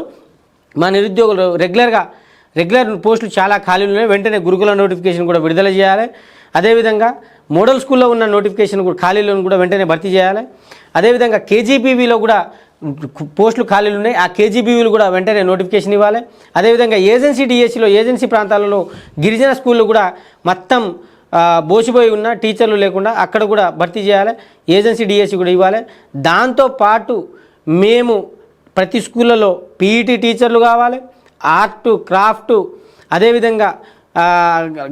మా నిరుద్యోగులు రెగ్యులర్ పోస్టులు చాలా ఖాళీలు ఉన్నాయి, వెంటనే గురుకుల నోటిఫికేషన్ కూడా విడుదల చేయాలి. అదేవిధంగా మోడల్ స్కూల్లో ఉన్న నోటిఫికేషన్ కూడా ఖాళీలను కూడా వెంటనే భర్తీ చేయాలి. అదేవిధంగా కేజీబీవీలో కూడా పోస్టులు ఖాళీలు ఉన్నాయి, ఆ కేజీబీవీలు కూడా వెంటనే నోటిఫికేషన్ ఇవ్వాలి. అదేవిధంగా ఏజెన్సీ డిఎస్సిలో ఏజెన్సీ ప్రాంతాలలో గిరిజన స్కూళ్ళు కూడా మొత్తం బోసిపోయి ఉన్న టీచర్లు లేకుండా అక్కడ కూడా భర్తీ చేయాలి, ఏజెన్సీ డిఎస్సి కూడా ఇవ్వాలి. దాంతోపాటు మేము ప్రతి స్కూళ్ళలో పీఈటీ టీచర్లు కావాలి, ఆర్ట్ క్రాఫ్ట్, అదేవిధంగా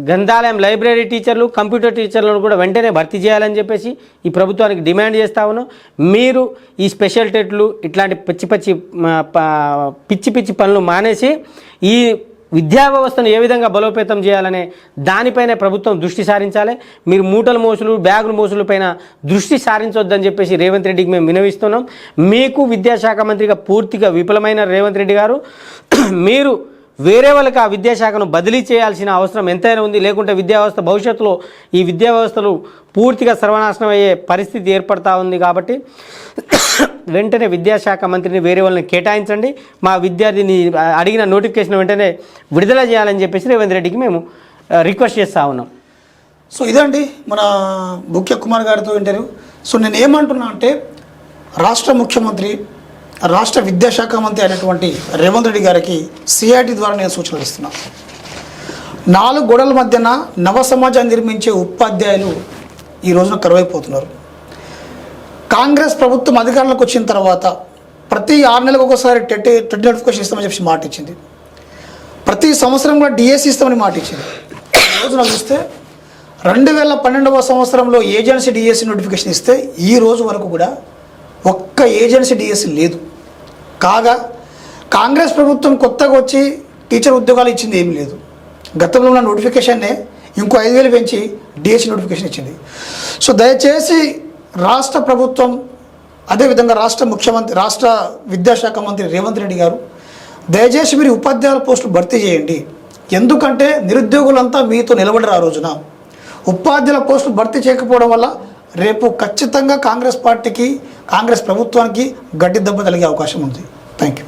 గ్రంథాలయం లైబ్రరీ టీచర్లు, కంప్యూటర్ టీచర్లను కూడా వెంటనే భర్తీ చేయాలని చెప్పేసి ఈ ప్రభుత్వానికి డిమాండ్ చేస్తా ఉన్నాం. మీరు ఈ స్పెషల్ టెట్లు ఇట్లాంటి పిచ్చి పనులు మానేసి ఈ విద్యా వ్యవస్థను ఏ విధంగా బలోపేతం చేయాలనే దానిపైనే ప్రభుత్వం దృష్టి సారించాలి. మీరు మూటల మోసులు బ్యాగుల మోసుల పైన దృష్టి సారించొద్దని చెప్పేసి రేవంత్ రెడ్డికి మేము వినవిస్తున్నాం. మీకు విద్యాశాఖ మంత్రిగా పూర్తిగా విఫలమైన రేవంత్ రెడ్డి గారు, మీరు వేరే వాళ్ళకి ఆ విద్యాశాఖను బదిలీ చేయాల్సిన అవసరం ఎంతైనా ఉంది. లేకుంటే విద్యా వ్యవస్థ భవిష్యత్తులో ఈ విద్యా వ్యవస్థలు పూర్తిగా సర్వనాశనం అయ్యే పరిస్థితి ఏర్పడతా ఉంది. కాబట్టి వెంటనే విద్యాశాఖ మంత్రిని వేరే వాళ్ళని కేటాయించండి, మా విద్యార్థిని అడిగిన నోటిఫికేషన్ వెంటనే విడుదల చేయాలని చెప్పేసి రేవంత్ రెడ్డికి మేము రిక్వెస్ట్ చేస్తూ ఉన్నాం. సో ఇదండి మన బుక్య కుమార్ గారితో ఇంటర్వ్యూ. సో నేను ఏమంటున్నా అంటే, రాష్ట్ర ముఖ్యమంత్రి, రాష్ట్ర విద్యాశాఖ మంత్రి అయినటువంటి రేవంత్ రెడ్డి గారికి సిఆర్టీ ద్వారా నేను సూచనలు ఇస్తున్నాను. 4 గోడల మధ్యన నవ సమాజాన్ని నిర్మించే ఉపాధ్యాయులు ఈ రోజున కరువైపోతున్నారు. కాంగ్రెస్ ప్రభుత్వం అధికారంలోకి వచ్చిన తర్వాత ప్రతి 6 నెలలకు ఒకసారి టెట్ నోటిఫికేషన్ ఇస్తామని చెప్పి మాట ఇచ్చింది, ప్రతి సంవత్సరం కూడా డిఎస్సి ఇస్తామని మాట ఇచ్చింది. ఈ రోజున చూస్తే 2012వ సంవత్సరంలో ఏజెన్సీ డిఎస్సి నోటిఫికేషన్ ఇస్తే ఈ రోజు వరకు కూడా ఒక్క ఏజెన్సీ డిఎస్సి లేదు. కాగా కాంగ్రెస్ ప్రభుత్వం కొత్తగా వచ్చి టీచర్ ఉద్యోగాలు ఇచ్చింది ఏమీ లేదు. గతంలో ఉన్న నోటిఫికేషన్నే ఇంకో 5,000 పెంచి డిఎస్సి నోటిఫికేషన్ ఇచ్చింది. సో దయచేసి రాష్ట్ర ప్రభుత్వం, అదేవిధంగా రాష్ట్ర విద్యాశాఖ మంత్రి రేవంత్ రెడ్డి గారు, దయచేసి మీరు ఉపాధ్యాయుల పోస్టులు భర్తీ చేయండి. ఎందుకంటే నిరుద్యోగులంతా మీతో నిలబడరు. ఆ రోజున ఉపాధ్యాయుల పోస్టులు భర్తీ చేయకపోవడం వల్ల రేపు ఖచ్చితంగా కాంగ్రెస్ పార్టీకి, కాంగ్రెస్ ప్రభుత్వానికి గడ్డి దెబ్బ కలిగే అవకాశం ఉంది. Thank you.